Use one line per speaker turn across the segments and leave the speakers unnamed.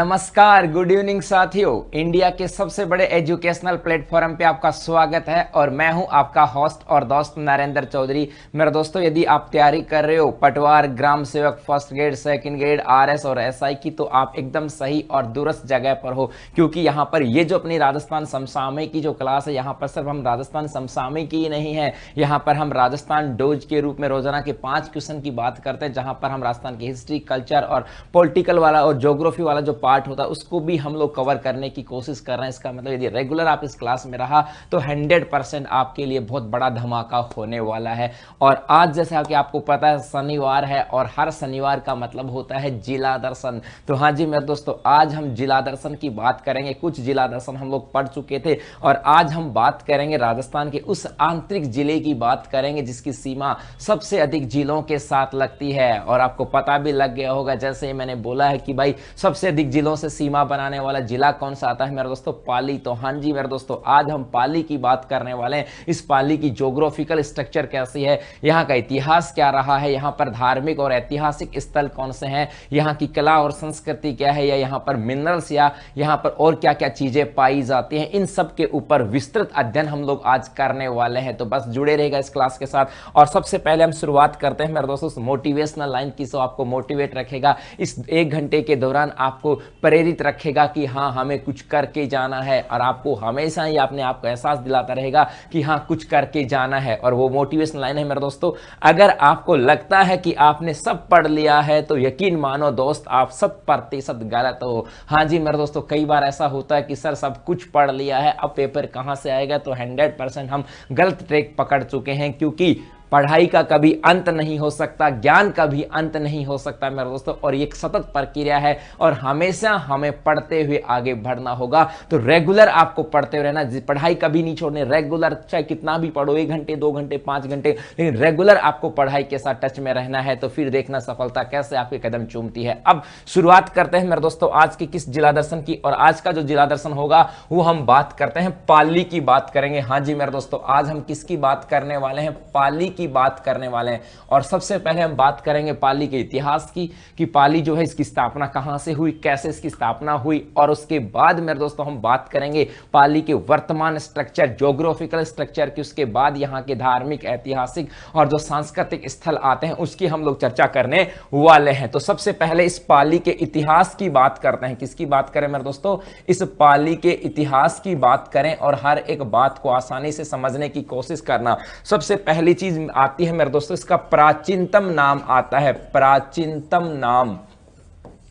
नमस्कार, good evening साथियों। India के सबसे बड़े एजुकेशनल प्लेटफॉर्म पे आपका स्वागत है और मैं हूं आपका होस्ट और दोस्त नरेंद्र चौधरी। मेरे दोस्तों, यदि आप तैयारी कर रहे हो पटवार, ग्राम सेवक, first grade, second grade, RS और एसआई की, तो आप एकदम सही और दुरुस्त जगह पर हो, क्योंकि यहाँ पर ये जो अपनी राजस्थान समसामयिक की जो क्लास है, यहाँ पर सिर्फ हम राजस्थान समसामयिक ही नहीं है, यहाँ पर हम राजस्थान डोज के रूप में रोजाना के 5 क्वेश्चन की बात करते हैं, जहाँ पर हम राजस्थान की हिस्ट्री, कल्चर और पॉलिटिकल वाला और ज्योग्राफी वाला जो पार्ट होता है उसको भी हम लोग कवर करने की कोशिश कर रहे हैं। इसका मतलब यदि रेगुलर आप इस क्लास में रहा तो 100% आपके लिए बहुत बड़ा धमाका होने वाला है। और आज जैसा कि आपको पता है शनिवार है और हर शनिवार का मतलब होता है जिला दर्शन। तो हाँ जी मेरे दोस्तों, आज हम जिला दर्शन की बात करेंगे। कुछ जिला दर्शन हम लोग पढ़ चुके थे और आज हम बात करेंगे राजस्थान के उस आंतरिक जिले की बात करेंगे जिसकी सीमा सबसे अधिक जिलों के साथ लगती है। और आपको पता भी लग गया होगा, जैसे ही मैंने बोला है कि भाई सबसे अधिक जिलों से सीमा बनाने वाला जिला कौन सा आता है मेरे दोस्तों, पाली। तो हाँ जी मेरे दोस्तों, आज हम पाली की बात करने वाले हैं। इस पाली की ज्योग्राफिकल स्ट्रक्चर कैसी है, यहाँ का इतिहास क्या रहा है, यहाँ पर धार्मिक और ऐतिहासिक स्थल कौन से हैं, यहाँ की कला और संस्कृति क्या है, या यहाँ पर मिनरल्स या यहाँ पर और क्या क्या चीजें पाई जाती हैं, इन सब के ऊपर विस्तृत अध्ययन हम लोग आज करने वाले हैं। तो बस जुड़े रहेगा इस क्लास के साथ। और सबसे पहले हम शुरुआत करते हैं मेरे दोस्तों मोटिवेशनल लाइन की, सो आपको मोटिवेट रखेगा इस 1 घंटे के दौरान, आपको प्रेरित रखेगा कि हाँ हमें कुछ करके जाना है, और आपको हमेशा ही अपने आप को एहसास दिलाता रहेगा कि हाँ कुछ करके जाना है। और वो मोटिवेशनल लाइन है मेरे दोस्तों, अगर आपको लगता है कि आपने सब पढ़ लिया है तो यकीन मानो दोस्त आप 100% गलत हो। हाँ जी मेरे दोस्तों, कई बार ऐसा होता है कि सर सब कुछ पढ़ लिया है, अब पेपर कहां से आएगा, तो 100% हम गलत ट्रैक पकड़ चुके हैं, क्योंकि पढ़ाई का कभी अंत नहीं हो सकता, ज्ञान का भी अंत नहीं हो सकता मेरे दोस्तों, और ये एक सतत प्रक्रिया है और हमेशा हमें पढ़ते हुए आगे बढ़ना होगा। तो रेगुलर आपको पढ़ते हुए रहना, पढ़ाई कभी नहीं छोड़नी। रेगुलर चाहे कितना भी पढ़ो, 1 घंटे 2 घंटे 5 घंटे, लेकिन रेगुलर आपको पढ़ाई के साथ टच में रहना है। तो फिर देखना सफलता कैसे आपके कदम चूमती है। अब शुरुआत करते हैं मेरे दोस्तों आज की किस जिला दर्शन की, और आज का जो जिला दर्शन होगा वो हम बात करते हैं पाली की बात करेंगे। हाँ जी मेरे दोस्तों, आज हम किसकी बात करने वाले हैं, पाली की बात करने वाले हैं। और सबसे पहले हम बात करेंगे पाली के इतिहास की, कि पाली जो है इसकी स्थापना कहां से हुई, कैसे इसकी स्थापना हुई, और उसके बाद मेरे दोस्तों हम बात करेंगे पाली के वर्तमान स्ट्रक्चर, ज्योग्राफिकल स्ट्रक्चर की, उसके बाद यहां के धार्मिक, ऐतिहासिक और जो सांस्कृतिक स्थल आते हैं उसकी हम लोग चर्चा करने वाले हैं। तो सबसे पहले इस पाली के इतिहास की बात करते हैं। किसकी बात करें मेरे दोस्तों, इस पाली के इतिहास की बात करें और हर एक बात को आसानी से समझने की कोशिश करना। सबसे पहली चीज आती है मेरे दोस्तों, इसका प्राचीनतम नाम आता है, प्राचीनतम नाम,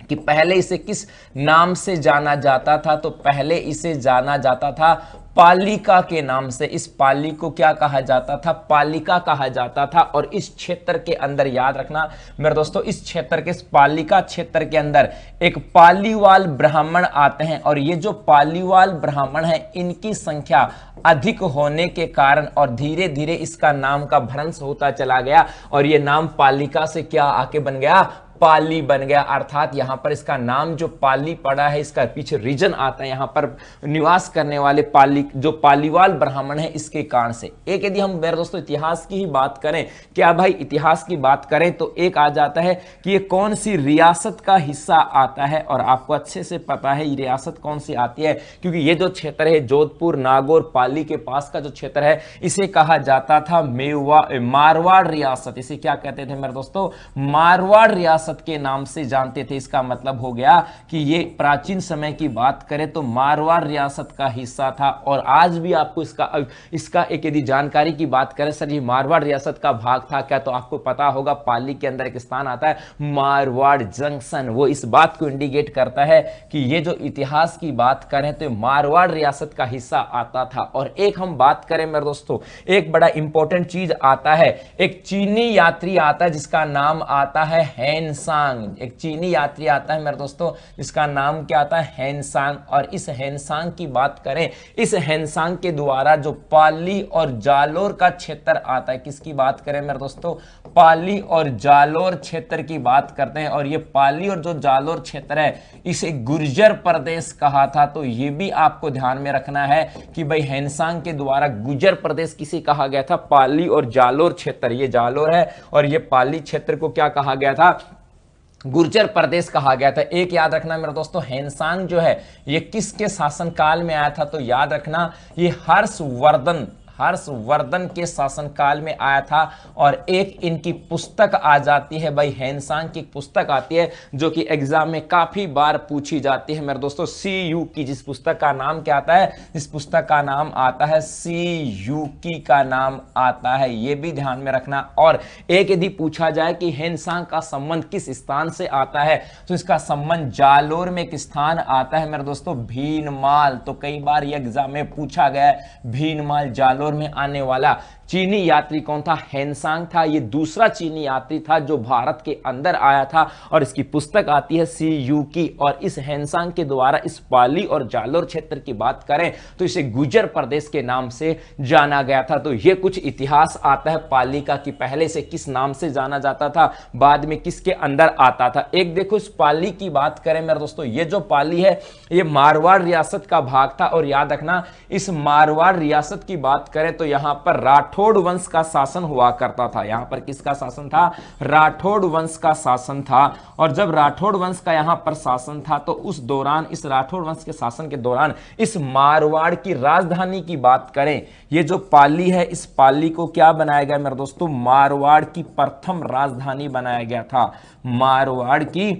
कि पहले इसे किस नाम से जाना जाता था। तो पहले इसे जाना जाता था पालिका के नाम से। इस पाली को क्या कहा जाता था, पालिका कहा जाता था। और इस क्षेत्र के अंदर याद रखना मेरे दोस्तों, इस क्षेत्र के, इस पालिका क्षेत्र के अंदर एक पालीवाल ब्राह्मण आते हैं, और ये जो पालीवाल ब्राह्मण है इनकी संख्या अधिक होने के कारण और धीरे धीरे इसका नाम का भ्रंश होता चला गया, और ये नाम पालिका से क्या आके बन गया, पाली बन गया। अर्थात यहां पर इसका नाम जो पाली पड़ा है, इसका पीछे रीजन आता है, यहां पर निवास करने वाले पाली, जो पालीवाल ब्राह्मण है, इसके कारण से। एक यदि हम मेरे दोस्तों इतिहास की ही बात करें, क्या भाई इतिहास की बात करें, तो एक आ जाता है कि ये कौन सी रियासत का हिस्सा आता है, और आपको अच्छे से पता है ये रियासत कौन सी आती है, क्योंकि ये जो क्षेत्र है जोधपुर, नागौर, पाली के पास का जो क्षेत्र है, इसे कहा जाता था मारवाड़ रियासत। इसे क्या कहते थे मेरे दोस्तों, मारवाड़ रियासत के नाम से जानते थे। इसका मतलब हो गया कि ये प्राचीन समय की बात करें तो मारवाड़ रियासत का हिस्सा था। और आज भी आपको इसका एक यदि जानकारी की बात करें, सर ये मारवाड़ रियासत का भाग था क्या, तो आपको पता होगा पाली के अंदर एक स्थान आता है मारवाड़ जंक्शन, वो इस बात को इंडिकेट करता है कि ये जो इतिहास की बात करें तो मारवाड़ रियासत का हिस्सा आता था। और एक हम बात करें मेरे दोस्तों, एक बड़ा इंपॉर्टेंट चीज आता है, एक चीनी यात्री आता है जिसका नाम आता है हेन हेनसांग। एक चीनी यात्री आता है मेरे दोस्तों जिसका नाम क्या आता है, हेनसांग। और इस हेनसांग की बात करें, इस हेनसांग के द्वारा जो पाली और जालोर का क्षेत्र आता है, किसकी बात करें मेरे दोस्तों, पाली और जालोर क्षेत्र की बात करते हैं। और ये पाली और जो जालोर क्षेत्र है इसे गुर्जर प्रदेश कहा था। तो ये भी आपको ध्यान में रखना है कि भाई हेनसांग के द्वारा गुर्जर प्रदेश किसे कहा गया था, पाली और जालोर क्षेत्र। ये जालोर है और ये पाली क्षेत्र को क्या कहा गया था, गुर्जर प्रदेश कहा गया था। एक याद रखना मेरे दोस्तों, हैनसांग जो है ये किसके शासनकाल में आया था? तो याद रखना ये हर्षवर्धन के शासनकाल में आया था। और एक इनकी पुस्तक आ जाती है भाई, हैनसांग की पुस्तक आती है जो कि एग्जाम में काफी बार पूछी जाती है मेरे दोस्तों, सी यू की। जिस पुस्तक का नाम क्या आता है? इस पुस्तक का नाम आता है सी यू की का नाम आता है, ये भी ध्यान में रखना। और एक यदि पूछा जाए कि हैनसांग का संबंध किस स्थान से आता है, तो इसका संबंध जालोर में एक स्थान आता है मेरे दोस्तों, भीनमाल। तो कई बार ये एग्जाम में पूछा गया है, भीनमाल जालोर में आने वाला चीनी यात्री कौन था? हैनसांग था। ये दूसरा चीनी यात्री था जो भारत के अंदर आया था। और इसकी पुस्तक आती है सी यू की। और इस हैनसांग के द्वारा इस पाली और जालोर क्षेत्र की बात करें तो इसे गुर्जर प्रदेश के नाम से जाना गया था। तो ये कुछ इतिहास आता है पाली का कि पहले से किस नाम से जाना जाता था, बाद में किसके अंदर आता था। एक देखो, इस पाली की बात करें मेरे दोस्तों, ये जो पाली है ये मारवाड़ रियासत का भाग था। और याद रखना, इस मारवाड़ रियासत की बात करें तो यहां पर राठौड़ वंश का शासन हुआ करता था। यहां पर किसका शासन था? राठौड़ वंश का शासन था। और जब राठौड़ वंश का यहां पर शासन था तो उस दौरान, इस राठौड़ वंश के शासन के दौरान, इस मारवाड़ की राजधानी की बात करें, ये जो पाली है, इस पाली को क्या बनाया गया मेरे दोस्तों? मारवाड़ की प्रथम राजधानी बनाया गया था। मारवाड़ की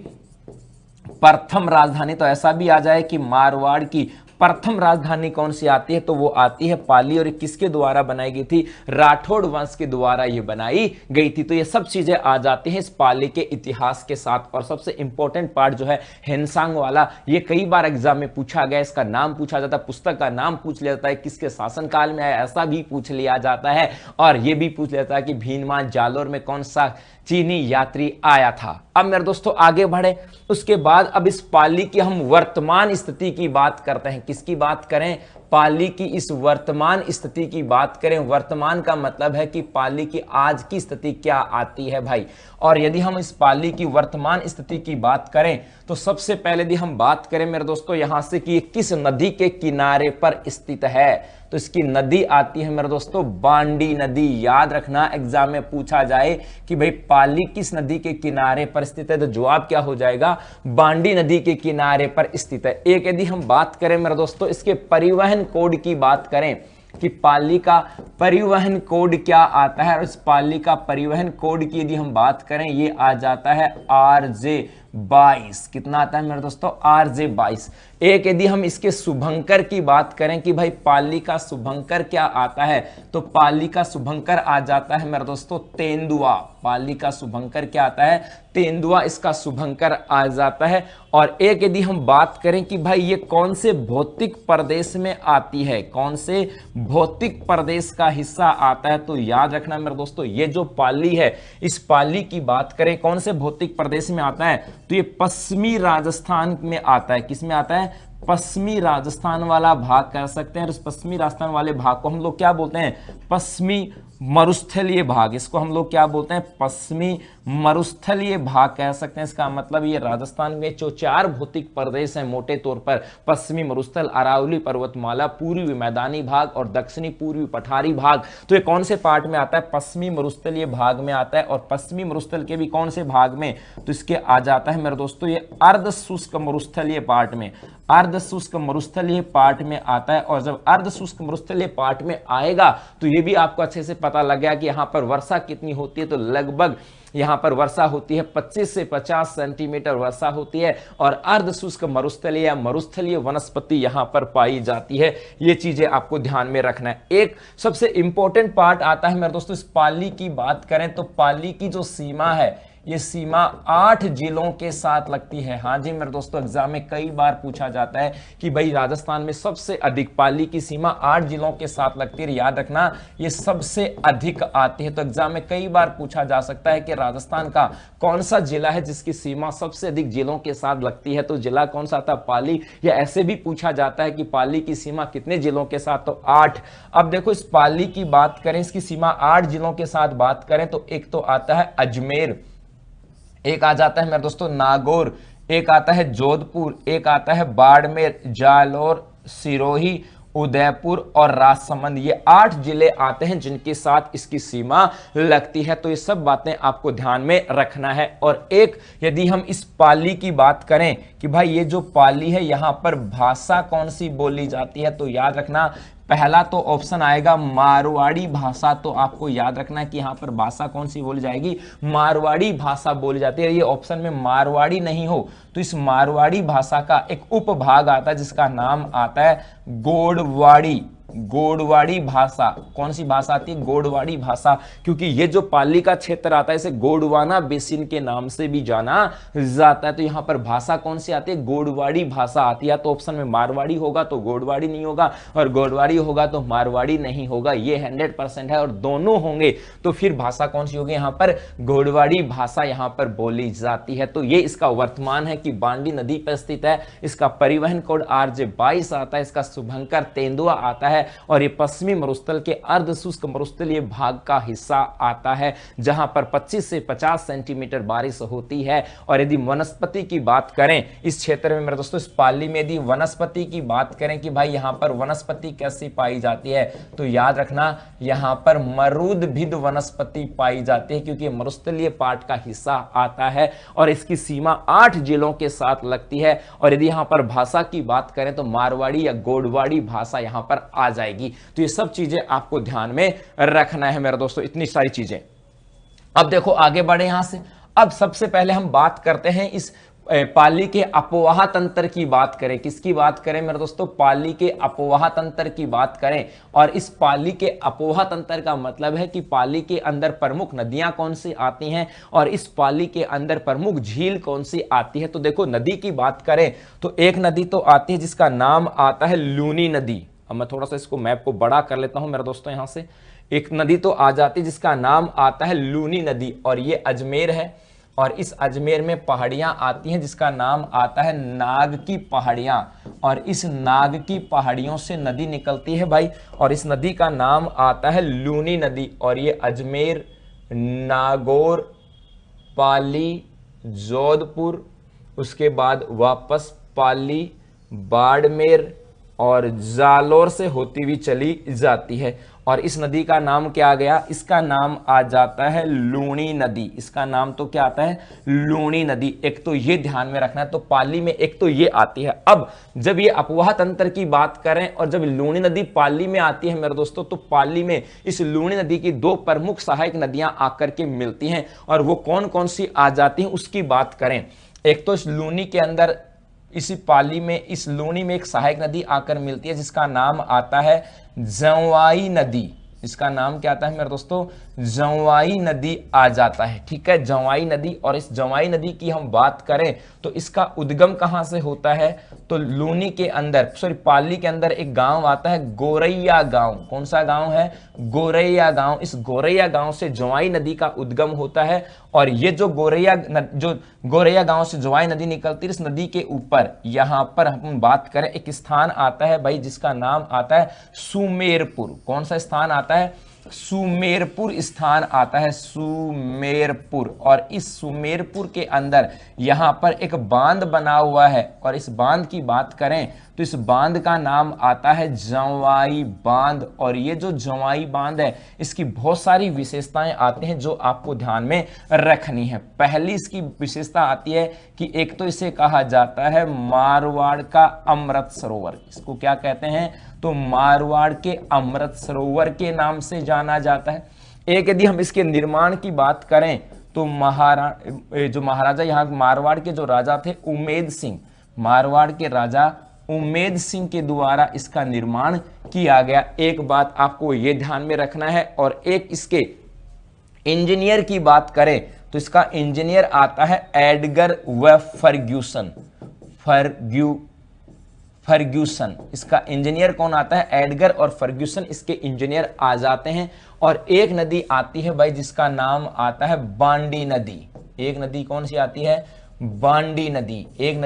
प्रथम राजधानी। तो ऐसा भी आ जाए कि मारवाड़ की प्रथम राजधानी कौन सी आती है? तो वो आती है पाली। और किसके द्वारा बनाई गई थी? राठौड़ वंश के द्वारा ये बनाई गई थी। तो ये सब चीजें आ जाती हैं इस पाली के इतिहास के साथ। और सबसे इंपॉर्टेंट पार्ट जो है हैनसांग वाला, ये कई बार एग्जाम में पूछा गया। इसका नाम पूछा जाता है, पुस्तक का नाम पूछ लिया जाता है, किसके शासनकाल में आया ऐसा भी पूछ लिया जाता है। और ये भी पूछ लिया जाता है कि भीनमाल जालोर में कौन सा चीनी यात्री आया था। अब मेरे दोस्तों आगे बढ़े, उसके बाद अब इस पाली की हम वर्तमान स्थिति की बात करते हैं। किसकी बात करें? पाली की इस वर्तमान स्थिति की बात करें। वर्तमान का मतलब है कि पाली की आज की स्थिति क्या आती है भाई। और यदि हम इस पाली की वर्तमान स्थिति की बात करें तो सबसे पहले यदि हम बात करें मेरे दोस्तों यहां से कि ये किस नदी के किनारे पर स्थित है, तो इसकी नदी आती है मेरे दोस्तों बांडी नदी। याद रखना, एग्जाम में पूछा जाए कि भाई पाली किस नदी के किनारे पर स्थित है, तो जवाब क्या हो जाएगा? बांडी नदी के किनारे पर स्थित है। एक यदि हम बात करें मेरे दोस्तों इसके परिवहन कोड की बात करें कि पाली का परिवहन कोड क्या आता है, और इस पाली का परिवहन कोड की यदि हम बात करें ये आ जाता है RJ22। कितना आता है मेरे दोस्तों? RJ22। एक यदि हम इसके शुभंकर की बात करें कि भाई पाली का शुभंकर क्या आता है, तो पाली का शुभंकर आ जाता है मेरे दोस्तों तेंदुआ। पाली का शुभंकर क्या आता है? तेंदुआ इसका शुभंकर आ जाता है। और एक यदि हम बात करें कि भाई ये कौन से भौतिक प्रदेश में आती है, कौन से भौतिक प्रदेश का हिस्सा आता है, तो याद रखना मेरे दोस्तों ये जो पाली है, इस पाली की बात करें कौन से भौतिक प्रदेश में आता है, तो ये पश्चिमी राजस्थान में आता है। किस में आता है? पश्चिमी राजस्थान वाला भाग कह सकते हैं। और इस पश्चिमी राजस्थान वाले भाग को हम लोग क्या बोलते हैं? पश्चिमी मरुस्थलीय भाग। इसको हम लोग क्या बोलते हैं? पश्चिमी मरुस्थलीय भाग कह सकते हैं। इसका मतलब ये राजस्थान में जो 4 भौतिक प्रदेश हैं मोटे तौर पर, पश्चिमी मरुस्थल, अरावली पर्वतमाला, पूर्वी मैदानी भाग और दक्षिणी पूर्वी पठारी भाग, तो ये कौन से पार्ट में आता है? पश्चिमी मरुस्थलीय भाग में आता है। और पश्चिमी मरुस्थल के भी कौन से भाग में? तो इसके आ जाता है मेरे दोस्तों ये अर्ध शुष्क मरुस्थलीय पार्ट में। अर्ध शुष्क मरुस्थलीय पार्ट में आता है। और जब अर्ध शुष्क मरुस्थलीय पार्ट में आएगा तो ये भी आपको अच्छे से पता लग गया कि यहां पर वर्षा कितनी होती है, तो लगभग यहां पर वर्षा होती है 25 से 50 सेंटीमीटर वर्षा होती है। और अर्ध शुष्क मरुस्थलीय या मरुस्थलीय वनस्पति यहां पर पाई जाती है। ये चीजें आपको ध्यान में रखना है। एक सबसे इंपॉर्टेंट पार्ट आता है मेरे दोस्तों इस पाली की बात करें तो पाली की जो सीमा है, ये सीमा 8 जिलों के साथ लगती है। हाँ जी मेरे दोस्तों, एग्जाम में कई बार पूछा जाता है कि भाई राजस्थान में सबसे अधिक पाली की सीमा 8 जिलों के साथ लगती है। याद रखना ये सबसे अधिक आती है। तो एग्जाम में कई बार पूछा जा सकता है कि राजस्थान का कौन सा जिला है जिसकी सीमा सबसे अधिक जिलों के साथ लगती है, तो जिला कौन सा था? पाली। या ऐसे भी पूछा जाता है कि पाली की सीमा कितने जिलों के साथ, तो 8। अब देखो इस पाली की बात करें, इसकी सीमा 8 जिलों के साथ बात करें तो एक तो आता है अजमेर, एक आ जाता है मेरे दोस्तों नागौर, एक आता है जोधपुर, एक आता है बाड़मेर, जालौर, सिरोही उदयपुर और राजसमंद, ये 8 जिले आते हैं जिनके साथ इसकी सीमा लगती है। तो ये सब बातें आपको ध्यान में रखना है। और एक यदि हम इस पाली की बात करें कि भाई ये जो पाली है यहां पर भाषा कौन सी बोली जाती है, तो याद रखना पहला तो ऑप्शन आएगा मारवाड़ी भाषा। तो आपको याद रखना है कि यहां पर भाषा कौन सी बोली जाएगी, मारवाड़ी भाषा बोली जाती है। ये ऑप्शन में मारवाड़ी नहीं हो तो इस मारवाड़ी भाषा का एक उपभाग आता है जिसका नाम आता है गोडवाड़ी। गोडवाड़ी भाषा, कौन सी भाषा आती है, गोडवाड़ी भाषा, क्योंकि ये जो पाली का क्षेत्र आता है इसे गोडवाना बेसिन के नाम से भी जाना जाता है। तो यहां पर भाषा कौन सी आती है, गोडवाड़ी भाषा आती है। तो ऑप्शन में मारवाड़ी होगा तो गोडवाड़ी नहीं होगा, और गोडवाड़ी होगा तो मारवाड़ी नहीं होगा। ये 100% है। और दोनों होंगे तो फिर भाषा कौन सी होगी, यहां पर गोडवाड़ी भाषा यहां पर बोली जाती है। तो ये इसका वर्तमान है कि बांडी नदी पर स्थित है। इसका परिवहन कोड RJ22 आता है। इसका शुभंकर तेंदुआ आता है। और ये पश्चिमी मरुस्थल के अर्ध शुष्क मरुस्थलीय भाग का हिस्सा आता है जहां पर 25 से 50 सेंटीमीटर बारिश होती है। और यदि वनस्पति की बात करें इस क्षेत्र में मेरे दोस्तों, इस पाली में यदि वनस्पति की बात करें कि भाई यहां पर वनस्पति कैसी पाई जाती है, तो याद रखना यहां पर मरूदभिद वनस्पति पाई जाती है क्योंकि मरुस्थलीय पार्ट का हिस्सा आता है। और इसकी सीमा 8 जिलों के साथ लगती है। और यदि यहां पर भाषा की बात करें तो मारवाड़ी या गोडवाड़ी भाषा यहां पर आ जाएगी। तो ये सब चीजें आपको ध्यान में रखना है मेरे दोस्तों, इतनी सारी चीजें। अब देखो आगे बढ़े यहां से। अब सबसे पहले हम बात करते हैं इस पाली के अपवाह तंत्र की बात करें। किसकी बात करें मेरे दोस्तों, पाली के अपवाह तंत्र की बात करें। और इस पाली के अपवाह तंत्र का मतलब है कि पाली के अंदर प्रमुख नदियां कौन सी आती हैं और इस पाली के अंदर प्रमुख झील कौन सी आती है। तो देखो नदी की बात करें तो एक नदी तो आती है जिसका नाम आता है लूनी नदी। अब मैं थोड़ा सा इसको मैप को बड़ा कर लेता हूं मेरे दोस्तों। यहां से एक नदी तो आ जाती है जिसका नाम आता है लूनी नदी, और ये अजमेर है। और इस अजमेर में पहाड़ियां आती हैं जिसका नाम आता है नाग की पहाड़ियां। और इस नाग की पहाड़ियों से नदी निकलती है भाई, और इस नदी का नाम आता है लूनी नदी। और ये अजमेर, नागौर, पाली, जोधपुर, उसके बाद वापस पाली, बाड़मेर और जालोर से होती हुई चली जाती है। और इस नदी का नाम क्या आ गया, इसका नाम आ जाता है लूनी नदी। इसका नाम तो क्या आता है, लूनी नदी। एक तो ये ध्यान में रखना है। तो पाली में एक तो ये आती है। अब जब ये अपवाह तंत्र की बात करें और जब लूनी नदी पाली में आती है मेरे दोस्तों, तो पाली में इस लूनी नदी की 2 प्रमुख सहायक नदियां आकर के मिलती हैं। और वो कौन कौन सी आ जाती हैं उसकी बात करें। एक तो इस लूनी के अंदर, इसी पाली में, इस लूनी में एक सहायक नदी आकर मिलती है जिसका नाम आता है जवाई नदी। इसका नाम क्या आता है मेरे दोस्तों, जवाई नदी आ जाता है। ठीक है, जवाई नदी। और इस जवाई नदी की हम बात करें तो इसका उद्गम कहां से होता है, तो लूनी के अंदर, सॉरी पाली के अंदर एक गांव आता है गोरैया गांव। कौन सा गांव है, गोरैया गांव। इस गोरैया गांव से जवाई नदी का उद्गम होता है। और ये जो गोरैया गांव से जवाई नदी निकलती है, इस नदी के ऊपर यहां पर हम बात करें एक स्थान आता है भाई जिसका नाम आता है सुमेरपुर। कौन सा स्थान आता है, सुमेरपुर स्थान आता है, सुमेरपुर। और इस सुमेरपुर के अंदर यहां पर एक बांध बना हुआ है। और इस बांध की बात करें तो इस बांध का नाम आता है जवाई बांध। और ये जो जवाई बांध है इसकी बहुत सारी विशेषताएं आती हैं जो आपको ध्यान में रखनी है। पहली इसकी विशेषता आती है कि एक तो इसे कहा जाता है मारवाड़ का अमृत सरोवर। इसको क्या कहते हैं, तो मारवाड़ के अमृत सरोवर के नाम से जाना जाता है। एक यदि हम इसके निर्माण की बात करें तो जो महाराजा यहाँ मारवाड़ के जो राजा थे उमेद सिंह, मारवाड़ के राजा उमेद सिंह के द्वारा इसका निर्माण किया गया। एक बात आपको ये ध्यान में रखना है। और एक इसके इंजीनियर की बात करें तो इसका इंजीनियर आता है एडगर व फर्ग्यूसन। फर्ग्यूसन इसका इंजीनियर कौन आता है, एडगर और फर्ग्यूसन इसके इंजीनियर आ जाते हैं। और एक नदी आती है भाई जिसका नाम आता है बांडी नदी। एक नदी कौन सी आती है, बांडी नदी। एक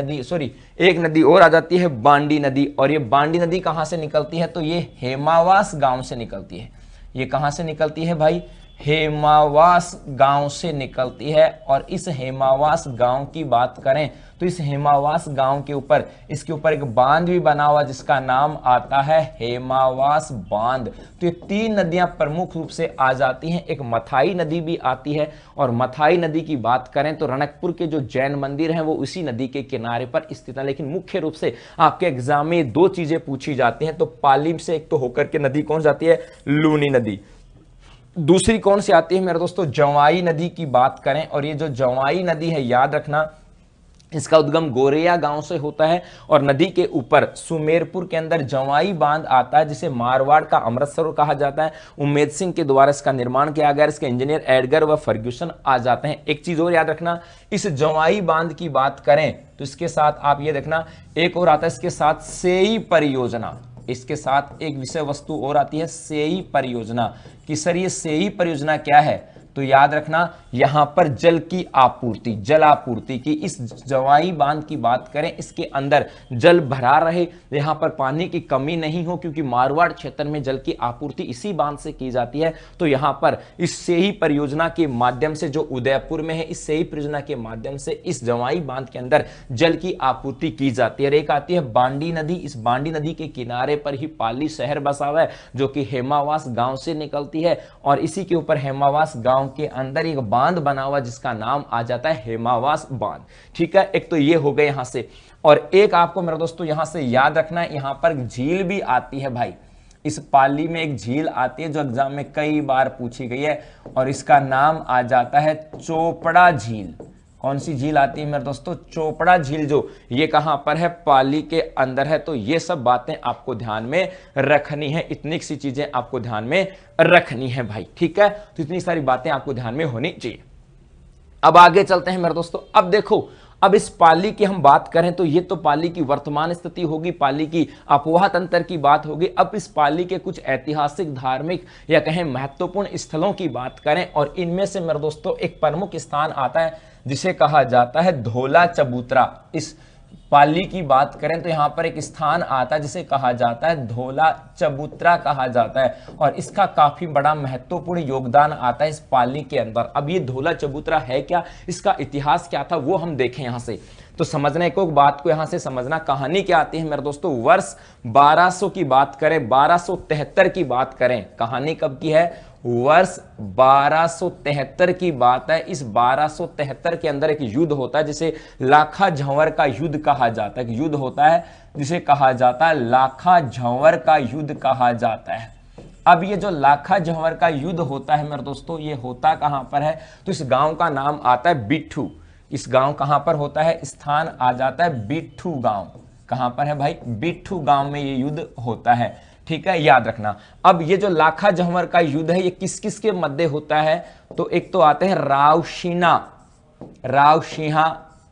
नदी और आ जाती है बांडी नदी। और ये बांडी नदी कहां से निकलती है, तो ये हेमावास गांव से निकलती है। ये कहां से निकलती है भाई, हेमावास गांव से निकलती है। और इस हेमावास गांव की बात करें तो इस हेमावास गांव के ऊपर इसके ऊपर एक बांध भी बना हुआ जिसका नाम आता है हेमावास बांध। तो ये तीन नदियां प्रमुख रूप से आ जाती हैं। एक मथाई नदी भी आती है, और मथाई नदी की बात करें तो रणकपुर के जो जैन मंदिर हैं वो उसी नदी के किनारे पर स्थित है। लेकिन मुख्य रूप से आपके एग्जाम में दो चीजें पूछी जाती हैं। तो पाली से एक तो होकर के नदी कौन जाती है, लूनी नदी। दूसरी कौन सी आती है मेरे दोस्तों, जवाई नदी की बात करें, और ये जो जवाई नदी है याद रखना इसका उद्गम गोरेया गांव से होता है। और नदी के ऊपर सुमेरपुर के अंदर जवाई बांध आता है जिसे मारवाड़ का अमृत सरोवर कहा जाता है। उम्मेद सिंह के द्वारा इसका निर्माण किया गया। इसके इंजीनियर एडगर व फर्ग्यूसन आ जाते हैं। एक चीज और याद रखना, इस जवाई बांध की बात करें तो इसके साथ आप ये देखना एक और आता है, इसके साथ सेई परियोजना, इसके साथ एक विषय वस्तु और आती है सेई परियोजना। कि सर ये सेई परियोजना क्या है, तो याद रखना यहां पर जल की आपूर्ति, जल आपूर्ति की इस जवाई बांध की बात करें, इसके अंदर जल भरा रहे, यहां पर पानी की कमी नहीं हो, क्योंकि मारवाड़ क्षेत्र में जल की आपूर्ति इसी बांध से की जाती है। तो यहां पर इस सेई परियोजना के माध्यम से जो उदयपुर में है, इस सेई परियोजना के माध्यम से इस जवाई बांध के अंदर जल की आपूर्ति की जाती है। और एक आती है बांडी नदी, इस बांडी नदी के किनारे पर ही पाली शहर बसा हुआ है जो कि हेमावास गांव से निकलती है। और इसी के ऊपर हेमावास गांव के अंदर एक बांध बना हुआ जिसका नाम आ जाता है हेमावास बांध। ठीक है, एक तो ये हो गए यहां से। और एक आपको मेरे दोस्तों यहां से याद रखना है, यहां पर झील भी आती है भाई। इस पाली में एक झील आती है जो एग्जाम में कई बार पूछी गई है, और इसका नाम आ जाता है चोपड़ा झील। कौन सी झील आती है मेरे दोस्तों, चोपड़ा झील। जो ये कहां पर है, पाली के अंदर है। तो ये सब बातें आपको ध्यान में रखनी है, इतनी सी चीजें आपको ध्यान में रखनी है भाई। ठीक है, तो इतनी सारी बातें आपको ध्यान में होनी चाहिए। अब आगे चलते हैं मेरे दोस्तों। अब देखो, अब इस पाली की हम बात करें तो ये तो पाली की वर्तमान स्थिति होगी, पाली की अफवाह तंत्र की बात होगी। अब इस पाली के कुछ ऐतिहासिक, धार्मिक या कहें महत्वपूर्ण स्थलों की बात करें, और इनमें से मेरे दोस्तों एक प्रमुख स्थान आता है जिसे कहा जाता है धोला चबूतरा। इस पाली की बात करें तो यहां पर एक स्थान आता है जिसे कहा जाता है धोला चबूतरा कहा जाता है, और इसका काफी बड़ा महत्वपूर्ण योगदान आता है इस पाली के अंदर। अब ये धोला चबूतरा है क्या, इसका इतिहास क्या था, वो हम देखें यहां से। तो समझना एक बात को यहां से समझना, कहानी क्या आती है मेरे दोस्तों, वर्ष 1200 की बात करें, 1273 की बात करें, कहानी कब की है, वर्ष 1273 की बात है। इस 1273 के अंदर एक युद्ध होता है जिसे लाखा झंवर का युद्ध कहा जाता है। युद्ध होता है जिसे कहा जाता है लाखा झंवर का युद्ध कहा जाता है। अब ये जो लाखा झंवर का युद्ध होता है मेरे दोस्तों, ये होता कहां पर है, तो इस गांव का नाम आता है बिट्ठू। इस गांव कहां पर होता है, स्थान आ जाता है बिट्ठू गांव। कहां पर है भाई, बिट्ठू गांव में ये युद्ध होता है। ठीक है, याद रखना। अब ये जो लाखा झंवर का युद्ध है ये किस किस के मध्य होता है, तो एक तो आते हैं रावशिना, रावशिहा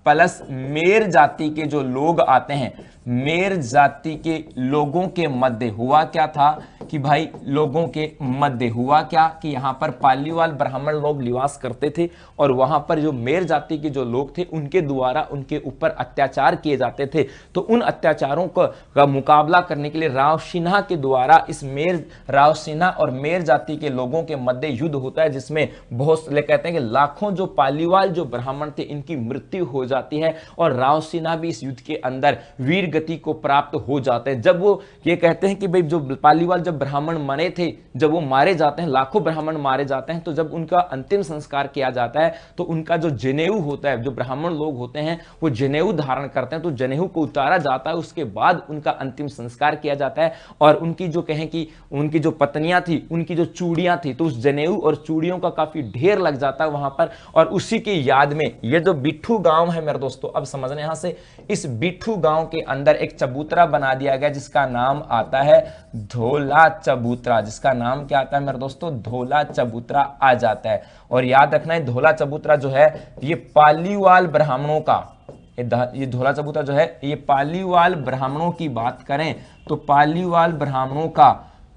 प्लस मेर जाति के जो लोग आते हैं, मेर जाति के लोगों के मध्य हुआ क्या था कि भाई, लोगों के मध्य हुआ क्या कि यहां पर पालीवाल ब्राह्मण लोग निवास करते थे, और वहां पर जो मेर जाति के जो लोग थे उनके द्वारा उनके ऊपर अत्याचार किए जाते थे। तो उन अत्याचारों का मुकाबला करने के लिए रावसिन्हा के द्वारा इस मेर, रावसिन्हा और मेर जाति के लोगों के मध्य युद्ध होता है, जिसमें बहुत कहते हैं कि लाखों जो पालीवाल जो ब्राह्मण थे इनकी मृत्यु हो जाती है, और रावसिन्हा भी इस युद्ध के अंदर वीर गति को प्राप्त हो जाते हैं। जब वो ये कहते हैं कि भाई जो पालीवाल जब ब्राह्मण मरे थे, जब वो मारे जाते हैं, लाखों ब्राह्मण मारे जाते हैं, तो जब उनका अंतिम संस्कार किया जाता है तो उनका जो जनेऊ होता है, जो ब्राह्मण लोग होते हैं वो जनेऊ धारण करते हैं, तो जनेऊ को उतारा जाता है, उसके बाद उनका अंतिम संस्कार किया जाता है। और उनकी जो कहें कि उनकी जो पत्नियां थी, उनकी जो चूड़ियां थी, तो उस जनेऊ और चूड़ियों का काफी ढेर लग जाता है वहां पर। और उसी की याद में ये जो बिट्ठू गांव है मेरे दोस्तों, अब समझने यहां से, इस बिट्ठू गांव के अंदर एक चबूतरा बना दिया गया जिसका नाम आता है धोला चबूतरा। जिसका नाम क्या आता है मेरे दोस्तों, धोला चबूतरा आ जाता है। और याद रखना है धोला चबूतरा जो है ये पालीवाल ब्राह्मणों का, ये धोला चबूतरा जो है ये पालीवाल ब्राह्मणों की बात करें तो पालीवाल ब्राह्मणों का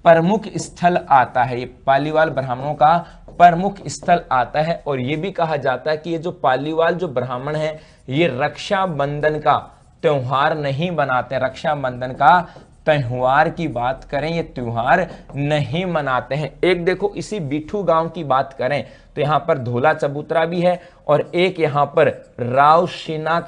प्रमुख स्थल आता है। ये पालीवाल ब्राह्मणों का प्रमुख स्थल आता है। और ये भी कहा जाता है कि ये जो पालीवाल जो ब्राह्मण है ये रक्षाबंधन का त्योहार नहीं बनाते, रक्षाबंधन का त्योहार की बात करें ये त्योहार नहीं मनाते हैं। एक देखो इसी बिठू गांव की बात करें तो यहां पर धोला चबूतरा भी है और एक यहां पर राव सिन्हा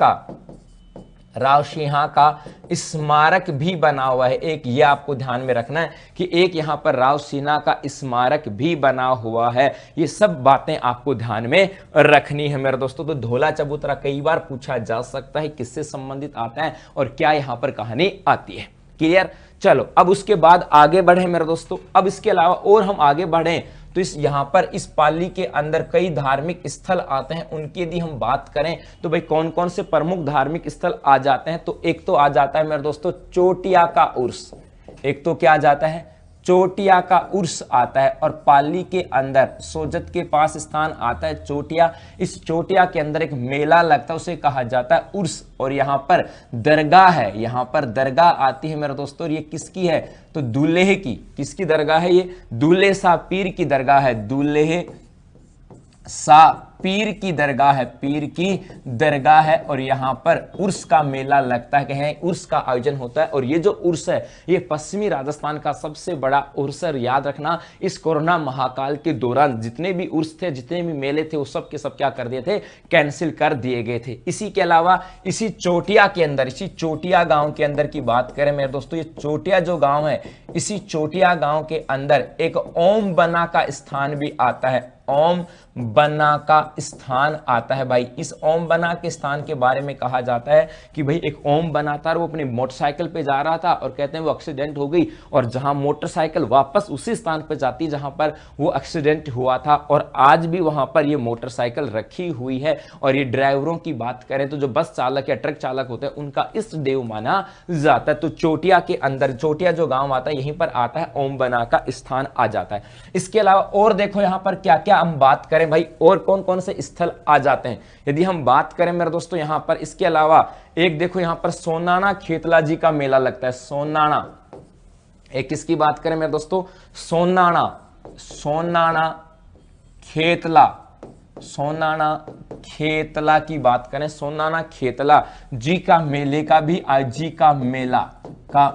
का स्मारक भी बना हुआ है। एक ये आपको ध्यान में रखना है कि एक यहां पर राव सिन्हा का स्मारक भी बना हुआ है। ये सब बातें आपको ध्यान में रखनी है मेरे दोस्तों। तो धोला चबूतरा कई बार पूछा जा सकता है, किससे संबंधित आता है और क्या यहां पर कहानी आती है। क्लियर। चलो अब उसके बाद आगे बढ़े मेरे दोस्तों। अब इसके अलावा और हम आगे बढ़े तो इस यहां पर इस पाली के अंदर कई धार्मिक स्थल आते हैं। उनकी यदि हम बात करें तो भाई कौन कौन से प्रमुख धार्मिक स्थल आ जाते हैं, तो एक तो आ जाता है मेरे दोस्तों चोटिया का उर्स। एक तो क्या आ जाता है, चोटिया का उर्स आता है। और पाली के अंदर सोजत के पास स्थान आता है चोटिया। इस चोटिया के अंदर एक मेला लगता है, उसे कहा जाता है उर्स। और यहां पर दरगाह है, यहां पर दरगाह आती है मेरे दोस्तों। और ये किसकी है, तो दूल्हे की। किसकी दरगाह है, ये दूल्हे शाह पीर की दरगाह है। दूल्हे शाह पीर की दरगाह है, पीर की दरगाह है। और यहां पर उर्स का मेला लगता है, कहें उर्स का आयोजन होता है। और ये जो उर्स है ये पश्चिमी राजस्थान का सबसे बड़ा उर्स है। याद रखना इस कोरोना महाकाल के दौरान जितने भी उर्स थे, जितने भी मेले थे, वो सब के सब क्या कर दिए थे, कैंसिल कर दिए गए थे। इसी के अलावा इसी चोटिया के अंदर, इसी चोटिया गांव के अंदर की बात करें मेरे दोस्तों, ये चोटिया जो गांव है, इसी चोटिया गांव के अंदर एक ओम बना का स्थान भी आता है। ओम बना का स्थान आता है भाई। इस ओम बना के स्थान के बारे में कहा जाता है कि भाई एक ओम बना था, वो अपनी मोटरसाइकिल पे जा रहा था और कहते हैं वो एक्सीडेंट हो गई। और जहां मोटरसाइकिल वापस उसी स्थान पे जाती जहां पर वो एक्सीडेंट हुआ था, और आज भी वहां पर ये मोटरसाइकिल रखी हुई है। और ये ड्राइवरों की बात करें तो जो बस चालक या ट्रक चालक होते हैं उनका इष्ट देव माना जाता है। तो चोटिया के अंदर, चोटिया जो गांव आता है, यहीं पर आता है ओम बना का स्थान आ जाता है। इसके अलावा और देखो यहां पर क्या क्या हम बात करें भाई, और कौन कौन से स्थल आ जाते हैं यदि हम बात करें मेरे दोस्तों यहां पर। इसके अलावा एक देखो यहां पर सोनाना खेतला जी का मेला लगता है। सोनाना, एक किसकी बात करें मेरे दोस्तों, सोनाना खेतला की बात करें। सोनाना खेतला जी का मेले का भी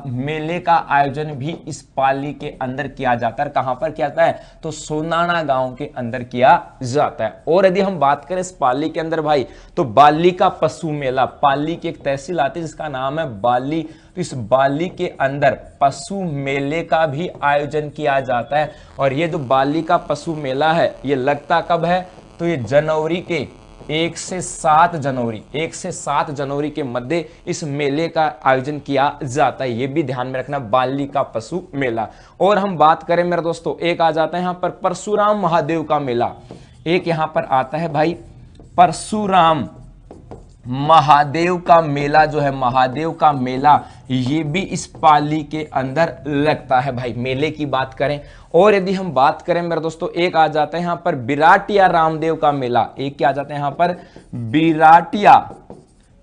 मेले का आयोजन भी इस पाली के अंदर किया जाता है। कहां पर किया जाता है, तो सोनाना गांव के अंदर किया जाता है। और यदि हम बात करें इस पाली के अंदर भाई, तो बाली का पशु मेला, पाली की एक तहसील आती है जिसका नाम है बाली। तो इस बाली के अंदर पशु मेले का भी आयोजन किया जाता है। और ये जो बाली का पशु मेला है ये लगता कब है, तो ये जनवरी के 1 से 7 जनवरी के मध्य इस मेले का आयोजन किया जाता है। ये भी ध्यान में रखना, बाली का पशु मेला। और हम बात करें मेरे दोस्तों, एक आ जाता है यहां पर परशुराम महादेव का मेला। एक यहां पर आता है भाई परशुराम महादेव का मेला, जो है महादेव का मेला, ये भी इस पाली के अंदर लगता है भाई। मेले की बात करें और यदि हम बात करें मेरे दोस्तों, एक आ जाता है यहां पर बिराटिया रामदेव का मेला। एक क्या आ जाता है यहां पर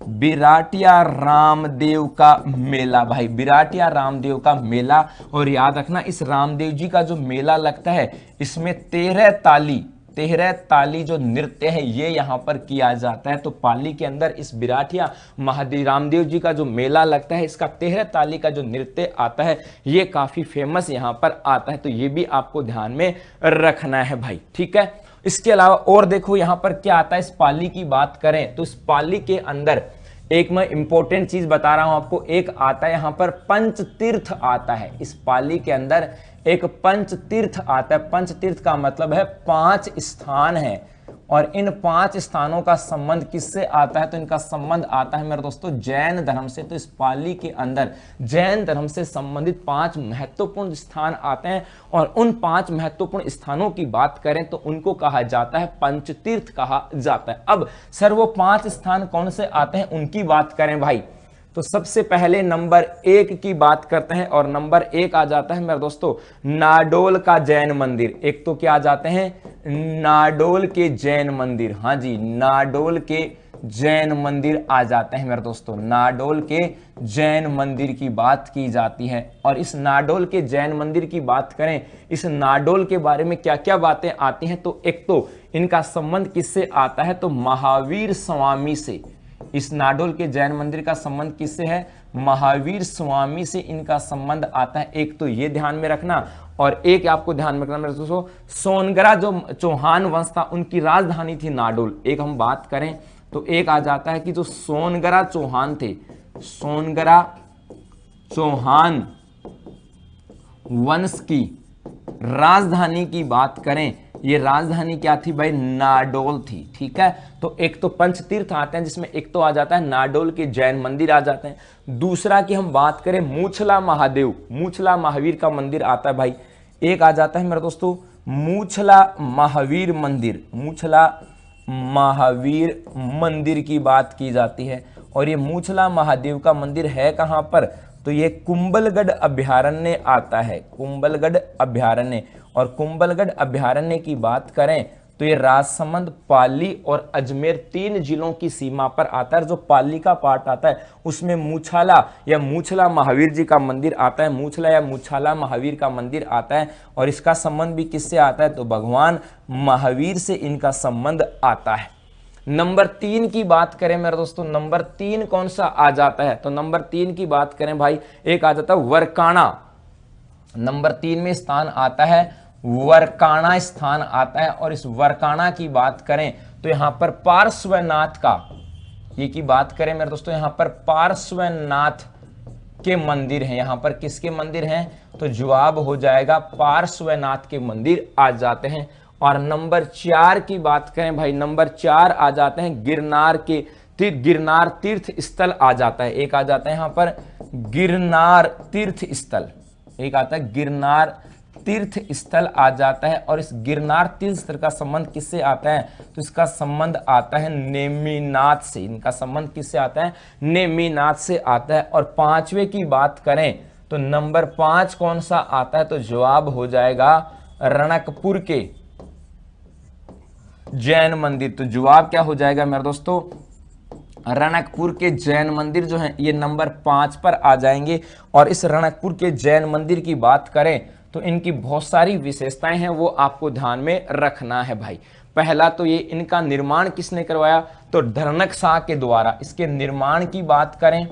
बिराटिया रामदेव का मेला भाई, बिराटिया रामदेव का मेला। और याद रखना इस रामदेव जी का जो मेला लगता है इसमें 13 ताली जो नृत्य है ये यहां पर किया जाता है। तो पाली के अंदर इस बिराटिया महादेव रामदेव जी का जो मेला लगता है, इसका 13 ताली का जो नृत्य आता है ये काफी फेमस यहां पर आता है। तो ये भी आपको ध्यान में रखना है भाई, ठीक है। इसके अलावा और देखो यहां पर क्या आता है, इस पाली की बात करें तो इस पाली के अंदर एक मैं इंपॉर्टेंट चीज बता रहा हूं आपको, एक आता है यहां पर पंचतीर्थ आता है। इस पाली के अंदर एक पंचतीर्थ आता है। पंचतीर्थ का मतलब है 5 स्थान है। और इन 5 स्थानों का संबंध किससे आता है, तो इनका संबंध आता है मेरे दोस्तों जैन धर्म से। तो इस पाली के अंदर जैन धर्म से संबंधित 5 महत्वपूर्ण स्थान आते हैं। और उन 5 महत्वपूर्ण स्थानों की बात करें तो उनको कहा जाता है पंचतीर्थ कहा जाता है। अब सर वो 5 स्थान कौन से आते हैं उनकी बात करें भाई, तो सबसे पहले नंबर 1 की बात करते हैं। और नंबर 1 आ जाता है मेरे दोस्तों नाडोल का जैन मंदिर। एक तो क्या आ जाते हैं, नाडोल के जैन मंदिर। हाँ जी, नाडोल के जैन मंदिर आ जाते हैं मेरे दोस्तों। नाडोल के जैन मंदिर की बात की जाती है। और इस नाडोल के जैन मंदिर की बात करें, इस नाडोल के बारे में क्या क्या बातें आती हैं, तो एक तो इनका संबंध किससे आता है, तो महावीर स्वामी से। इस नाडोल के जैन मंदिर का संबंध किससे है? महावीर स्वामी से इनका संबंध आता है। एक तो ये ध्यान में रखना, और एक आपको ध्यान में रखना मेरे दोस्तों, सोनगरा जो चौहान वंश था उनकी राजधानी थी नाडोल। एक हम बात करें तो एक आ जाता है कि जो सोनगरा चौहान थे, सोनगरा चौहान वंश की राजधानी की बात करें, ये राजधानी क्या थी भाई? नाडोल थी। ठीक है, तो एक तो पंचतीर्थ आते हैं जिसमें एक तो आ जाता है नाडोल के जैन मंदिर आ जाते हैं। दूसरा की हम बात करें मूछला महादेव, मूछला महावीर का मंदिर आता है भाई। एक आ जाता है मेरे दोस्तों मूछला महावीर मंदिर, मूछला महावीर मंदिर की बात की जाती है। और ये मूछला महादेव का मंदिर है कहां पर? तो ये कुंभलगढ़ अभयारण्य आता है, कुंभलगढ़ अभयारण्य। और कुंभलगढ़ अभयारण्य की बात करें तो ये राजसमंद, पाली और अजमेर 3 जिलों की सीमा पर आता है। जो पाली का पार्ट आता है उसमें मूछाला या मूछला महावीर जी का मंदिर आता है, मूछला या मूछाला महावीर का मंदिर आता है। और इसका संबंध भी किससे आता है? तो भगवान महावीर से इनका संबंध आता है। नंबर 3 की बात करें मेरे दोस्तों, नंबर 3 कौन सा आ जाता है? तो नंबर 3 की बात करें भाई, एक आ जाता है वरकाना। नंबर 3 में स्थान आता है वरकाना, स्थान आता है। और इस वरकाना की बात करें तो यहां पर पार्श्वनाथ का, ये की बात करें मेरे दोस्तों, यहां पर पार्श्वनाथ के मंदिर हैं। यहां पर किसके मंदिर हैं? तो जवाब हो जाएगा पार्श्वनाथ के मंदिर आ जाते हैं। और नंबर 4 की बात करें भाई, नंबर 4 आ जाते हैं गिरनार के गिरनार तीर्थ स्थल आ जाता है। एक आ जाता है यहां पर गिरनार तीर्थ स्थल, एक आता है गिरनार तीर्थ स्थल आ जाता है। और इस गिरनार तीर्थ स्थल का संबंध किससे आता है? तो इसका संबंध आता है नेमिनाथ से। इनका संबंध किससे आता है? नेमिनाथ से आता है। और 5वें की बात करें तो नंबर 5 कौन सा आता है? तो जवाब हो जाएगा रणकपुर के जैन मंदिर। तो जवाब क्या हो जाएगा मेरे दोस्तों? रणकपुर के जैन मंदिर जो हैं ये नंबर 5 पर आ जाएंगे। और इस रणकपुर के जैन मंदिर की बात करें तो इनकी बहुत सारी विशेषताएं हैं, वो आपको ध्यान में रखना है भाई। पहला तो ये इनका निर्माण किसने करवाया? तो धर्नक शाह के द्वारा। इसके निर्माण की बात करें,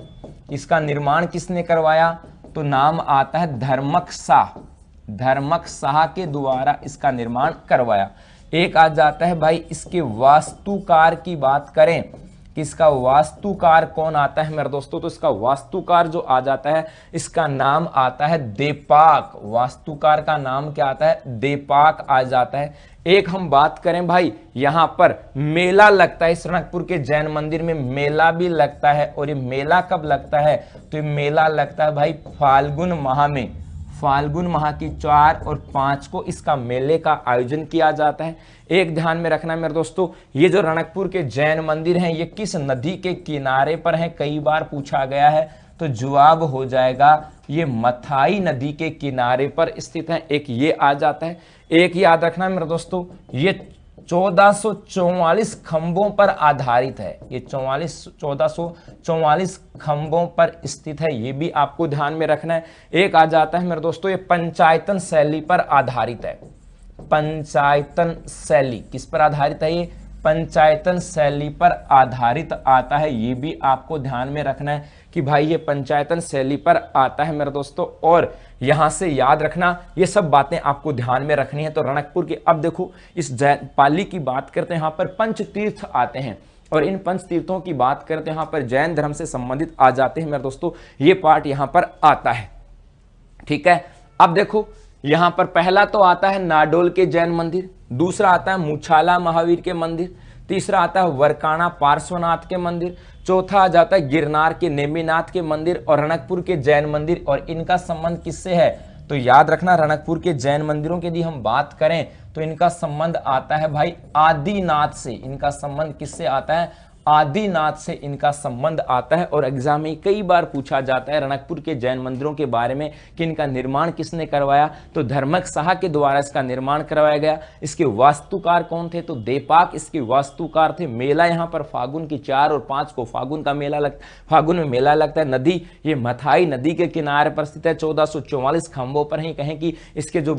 इसका निर्माण किसने करवाया? तो नाम आता है धर्मक शाह, धर्मक शाह के द्वारा इसका निर्माण करवाया। एक आ जाता है भाई इसके वास्तुकार की बात करें कि इसका वास्तुकार कौन आता है मेरे दोस्तों? तो इसका वास्तुकार जो आ जाता है इसका नाम आता है देपाक। वास्तुकार का नाम क्या आता है? देपाक आ जाता है। एक हम बात करें भाई, यहां पर मेला लगता है, इस रणकपुर के जैन मंदिर में मेला भी लगता है। और ये मेला कब लगता है? तो ये मेला लगता है भाई फाल्गुन माह में, फाल्गुन माह की 4 और 5 को इसका मेले का आयोजन किया जाता है। एक ध्यान में रखना मेरे दोस्तों, ये जो रणकपुर के जैन मंदिर हैं ये किस नदी के किनारे पर हैं? कई बार पूछा गया है। तो जवाब हो जाएगा ये मथाई नदी के किनारे पर स्थित है। एक ये आ जाता है। एक याद रखना मेरे दोस्तों, ये 1444 खंभों पर आधारित है। ये 1444 खंभों पर स्थित है, ये भी आपको ध्यान में रखना है। एक आ जाता है मेरे दोस्तों ये पंचायतन शैली पर आधारित है। पंचायतन शैली किस पर आधारित है? ये पंचायतन शैली पर आधारित आता है। ये भी आपको ध्यान में रखना है कि भाई ये पंचायतन शैली पर आता है मेरे दोस्तों। और यहां से याद रखना, ये सब बातें आपको ध्यान में रखनी है। तो रणकपुर की अब देखो इस जैन पाली की बात करते हैं, यहां पर पंच तीर्थ आते हैं। और इन पंच तीर्थों की बात करते हैं, यहां पर जैन धर्म से संबंधित आ जाते हैं मेरे दोस्तों। ये पार्ट यहां पर आता है। ठीक है, अब देखो यहां पर पहला तो आता है नाडोल के जैन मंदिर, दूसरा आता है मूछाला महावीर के मंदिर, तीसरा आता है वरकाना पार्श्वनाथ के मंदिर, चौथा आ जाता है गिरनार के नेमिनाथ के मंदिर और रणकपुर के जैन मंदिर। और इनका संबंध किससे है? तो याद रखना, रणकपुर के जैन मंदिरों की यदि हम बात करें तो इनका संबंध आता है भाई आदिनाथ से। इनका संबंध किससे आता है? आदिनाथ से इनका संबंध आता है। और एग्जाम में कई बार पूछा जाता है रणकपुर के जैन मंदिरों के बारे में कि इनका निर्माण किसने करवाया? तो धर्मक शाह के द्वारा इसका निर्माण करवाया गया। इसके वास्तुकार कौन थे? तो देपाक इसके वास्तुकार थे। मेला यहाँ पर फागुन की 4 और 5 को फागुन में मेला लगता है। नदी ये मथाई नदी के किनारे पर स्थित है। 1444 खंभों पर ही कहें कि इसके जो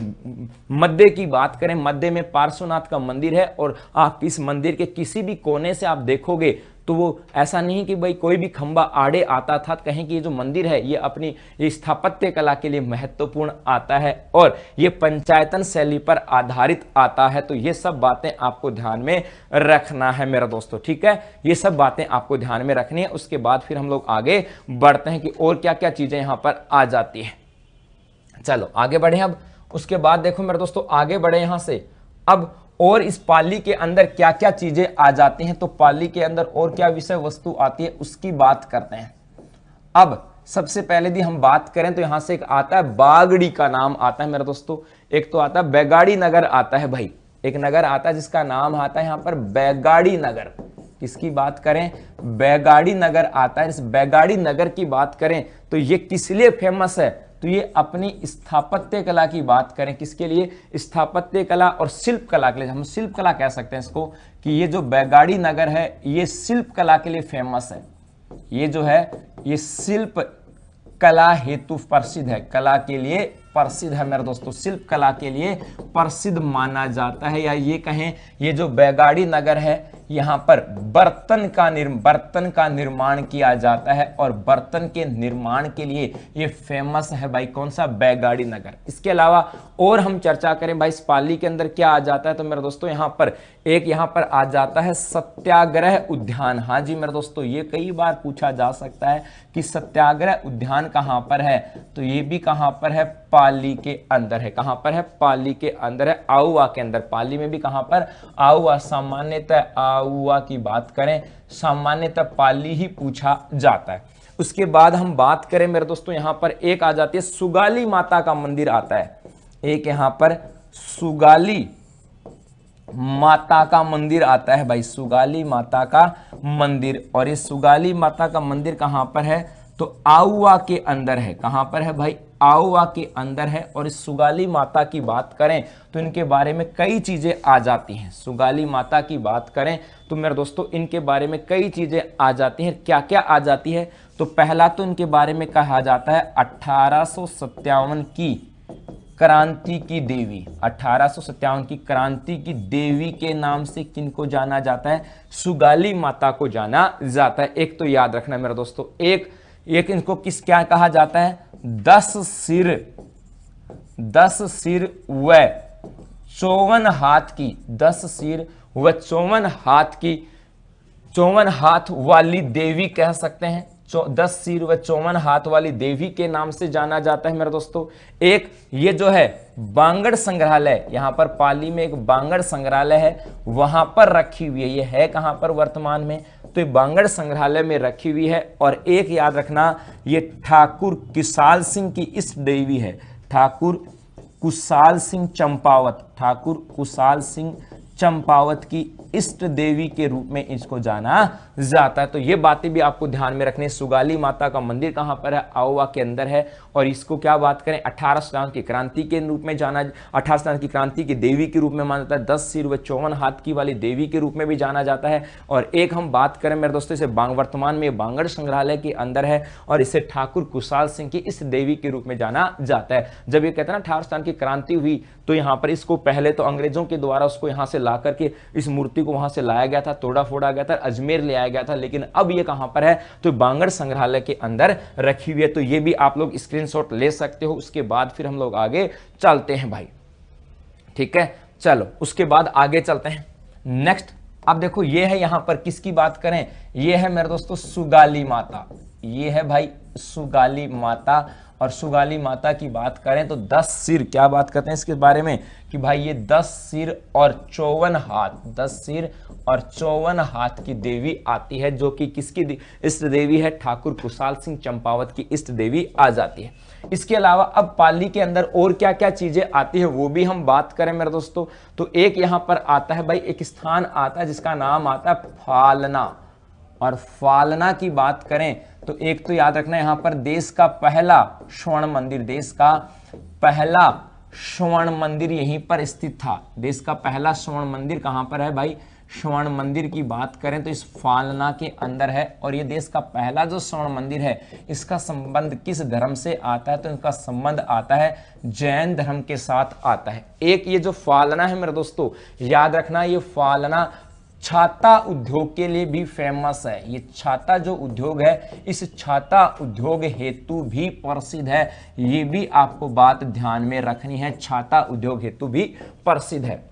मध्य की बात करें, मध्य में पार्श्वनाथ का मंदिर है। और आप इस मंदिर के किसी भी कोने से आप देखोगे तो वो ऐसा नहीं कि भाई कोई भी खंबा आड़े आता था, कहें कि ये जो मंदिर है ये अपनी ये स्थापत्य कला के लिए महत्वपूर्ण आता है और ये पंचायतन शैली पर आधारित आता है। तो ये सब बातें आपको ध्यान में रखना है मेरा दोस्तों, ठीक है, ये सब बातें आपको ध्यान में रखनी है। उसके बाद फिर हम लोग आगे बढ़ते हैं कि और क्या क्या चीजें यहां पर आ जाती है। चलो आगे बढ़े। अब उसके बाद देखो मेरे दोस्तों, आगे बढ़े यहां से। अब और इस पाली के अंदर क्या क्या चीजें आ जाती हैं, तो पाली के अंदर और क्या विषय वस्तु आती है उसकी बात करते हैं। अब सबसे पहले यदि हम बात करें तो यहां से एक आता है बागड़ी का नाम आता है मेरे दोस्तों, एक तो आता है बैगाड़ी नगर आता है भाई, एक नगर आता है जिसका नाम आता है यहां पर बैगाड़ी नगर। किसकी बात करें, बैगाड़ी नगर आता है। इस बैगाड़ी नगर की बात करें तो ये किस लिए फेमस है, तो ये अपनी स्थापत्य कला की बात करें, किसके लिए, स्थापत्य कला और शिल्प कला के लिए। हम शिल्प कला कह सकते हैं इसको, कि ये जो बैगाड़ी नगर है ये शिल्प कला के लिए फेमस है। ये जो है ये शिल्प कला हेतु प्रसिद्ध है, कला के लिए प्रसिद्ध है मेरे दोस्तों, शिल्प कला के लिए प्रसिद्ध माना जाता है। या ये कहें ये जो बैगाड़ी नगर है यहाँ पर बर्तन का निर्माण किया जाता है और बर्तन के निर्माण के लिए ये फेमस है भाई, कौन सा, बैगाड़ी नगर। इसके अलावा और हम चर्चा करें भाई इस पाली के अंदर क्या आ जाता है, तो मेरे दोस्तों यहाँ पर एक यहाँ पर आ जाता है सत्याग्रह उद्यान। हाँ जी मेरे दोस्तों, ये कई बार पूछा जा सकता है कि सत्याग्रह उद्यान कहाँ पर है, तो ये भी कहाँ पर है, पाली के अंदर है। कहां पर है, पाली के अंदर है, आउवा के अंदर। पाली में भी कहां पर, आउवा। सामान्यतः आउवा की बात करें, सामान्यतः पाली ही पूछा जाता है। उसके बाद हम बात करें मेरे दोस्तों, यहां पर एक आ जाती है सुगाली माता का मंदिर आता है। एक यहां पर सुगाली माता का मंदिर आता है भाई, सुगाली माता का मंदिर। और ये सुगाली माता का मंदिर कहां पर है, तो आउवा के अंदर है। कहां पर है भाई, आउवा के अंदर है। और इस सुगाली माता की बात करें तो इनके बारे में कई चीजें आ जाती हैं। सुगाली माता की बात करें तो मेरे दोस्तों इनके बारे में कई चीजें आ जाती हैं। क्या क्या आ जाती है, तो पहला तो इनके बारे में कहा जाता है 1857 की क्रांति की देवी। 1857 की क्रांति की देवी के नाम से किनको जाना जाता है, सुगाली माता को जाना जाता है। एक तो याद रखना मेरे दोस्तों, एक इनको किस क्या कहा जाता है, 10 सिर व 54 हाथ की, 10 सिर व 54 हाथ वाली देवी कह सकते हैं। 10 सिर व 54 हाथ वाली देवी के नाम से जाना जाता है मेरे दोस्तों। एक ये जो है बांगड़ संग्रहालय, यहां पर पाली में एक बांगड़ संग्रहालय है, वहां पर रखी हुई है। ये है कहां पर वर्तमान में, तो ये बांगड़ संग्रहालय में रखी हुई है। और एक याद रखना, ये ठाकुर कुशाल सिंह की इष्ट देवी है, ठाकुर कुशाल सिंह चंपावत, ठाकुर कुशाल सिंह चंपावत की इष्ट देवी के रूप में इसको जाना जाता है। तो ये बातें भी आपको ध्यान में रखने। सुगाली माता का मंदिर कहां पर है, आउवा के अंदर है। और इसको क्या बात करें, 1857 की क्रांति के रूप में जाना, 1857 की क्रांति की देवी के रूप में माना जाता है। 10 सिर व 54 हाथ की वाली देवी के रूप में भी जाना जाता है। और एक हम बात करें मेरे दोस्तों, इसे वर्तमान में बांगड़ संग्रहालय के अंदर है और इसे ठाकुर कुशाल सिंह की इस देवी के रूप में जाना जाता है। जब ये कहते हैं ना 1857 की क्रांति हुई, तो यहाँ पर इसको पहले तो अंग्रेजों के द्वारा उसको यहाँ से ला करके इस मूर्ति को वहां से लाया गया था, तोड़ा फोड़ा गया था, अजमेर ले आया गया था। लेकिन अब ये कहां पर है, तो बांगड़ संग्रहालय के अंदर रखी हुई है। तो ये भी आप लोग स्क्रीनशॉट ले सकते हो। उसके बाद फिर हम लोग आगे चलते हैं भाई, ठीक है। चलो उसके बाद आगे चलते हैं नेक्स्ट। अब देखो ये है, यहां पर किसकी बात करें, ये है मेरे दोस्तों सुगाली माता। ये है भाई सुगाली माता। और सुगाली माता की बात करें तो 10 सिर, क्या बात करते हैं इसके बारे में, कि भाई ये 10 सिर और 54 हाथ, 10 सिर और 54 हाथ की देवी आती है, जो कि किसकी इष्ट देवी है, ठाकुर कुशाल सिंह चंपावत की इष्ट देवी आ जाती है। इसके अलावा अब पाली के अंदर और क्या क्या चीजें आती है वो भी हम बात करें मेरे दोस्तों, तो एक यहां पर आता है भाई, एक स्थान आता है जिसका नाम आता है फालना। और फालना की बात करें तो एक तो याद रखना, यहां पर देश का पहला स्वर्ण मंदिर, देश का पहला स्वर्ण मंदिर यहीं पर स्थित था। देश का पहला स्वर्ण मंदिर कहां पर है भाई, स्वर्ण मंदिर की बात करें तो इस फालना के अंदर है। और ये देश का पहला जो स्वर्ण मंदिर है, इसका संबंध किस धर्म से आता है, तो इनका संबंध आता है जैन धर्म के साथ आता है। एक ये जो फालना है मेरे दोस्तों, याद रखना, ये फालना छाता उद्योग के लिए भी फेमस है। ये छाता जो उद्योग है इस छाता उद्योग हेतु भी प्रसिद्ध है। ये भी आपको बात ध्यान में रखनी है, छाता उद्योग हेतु भी प्रसिद्ध है।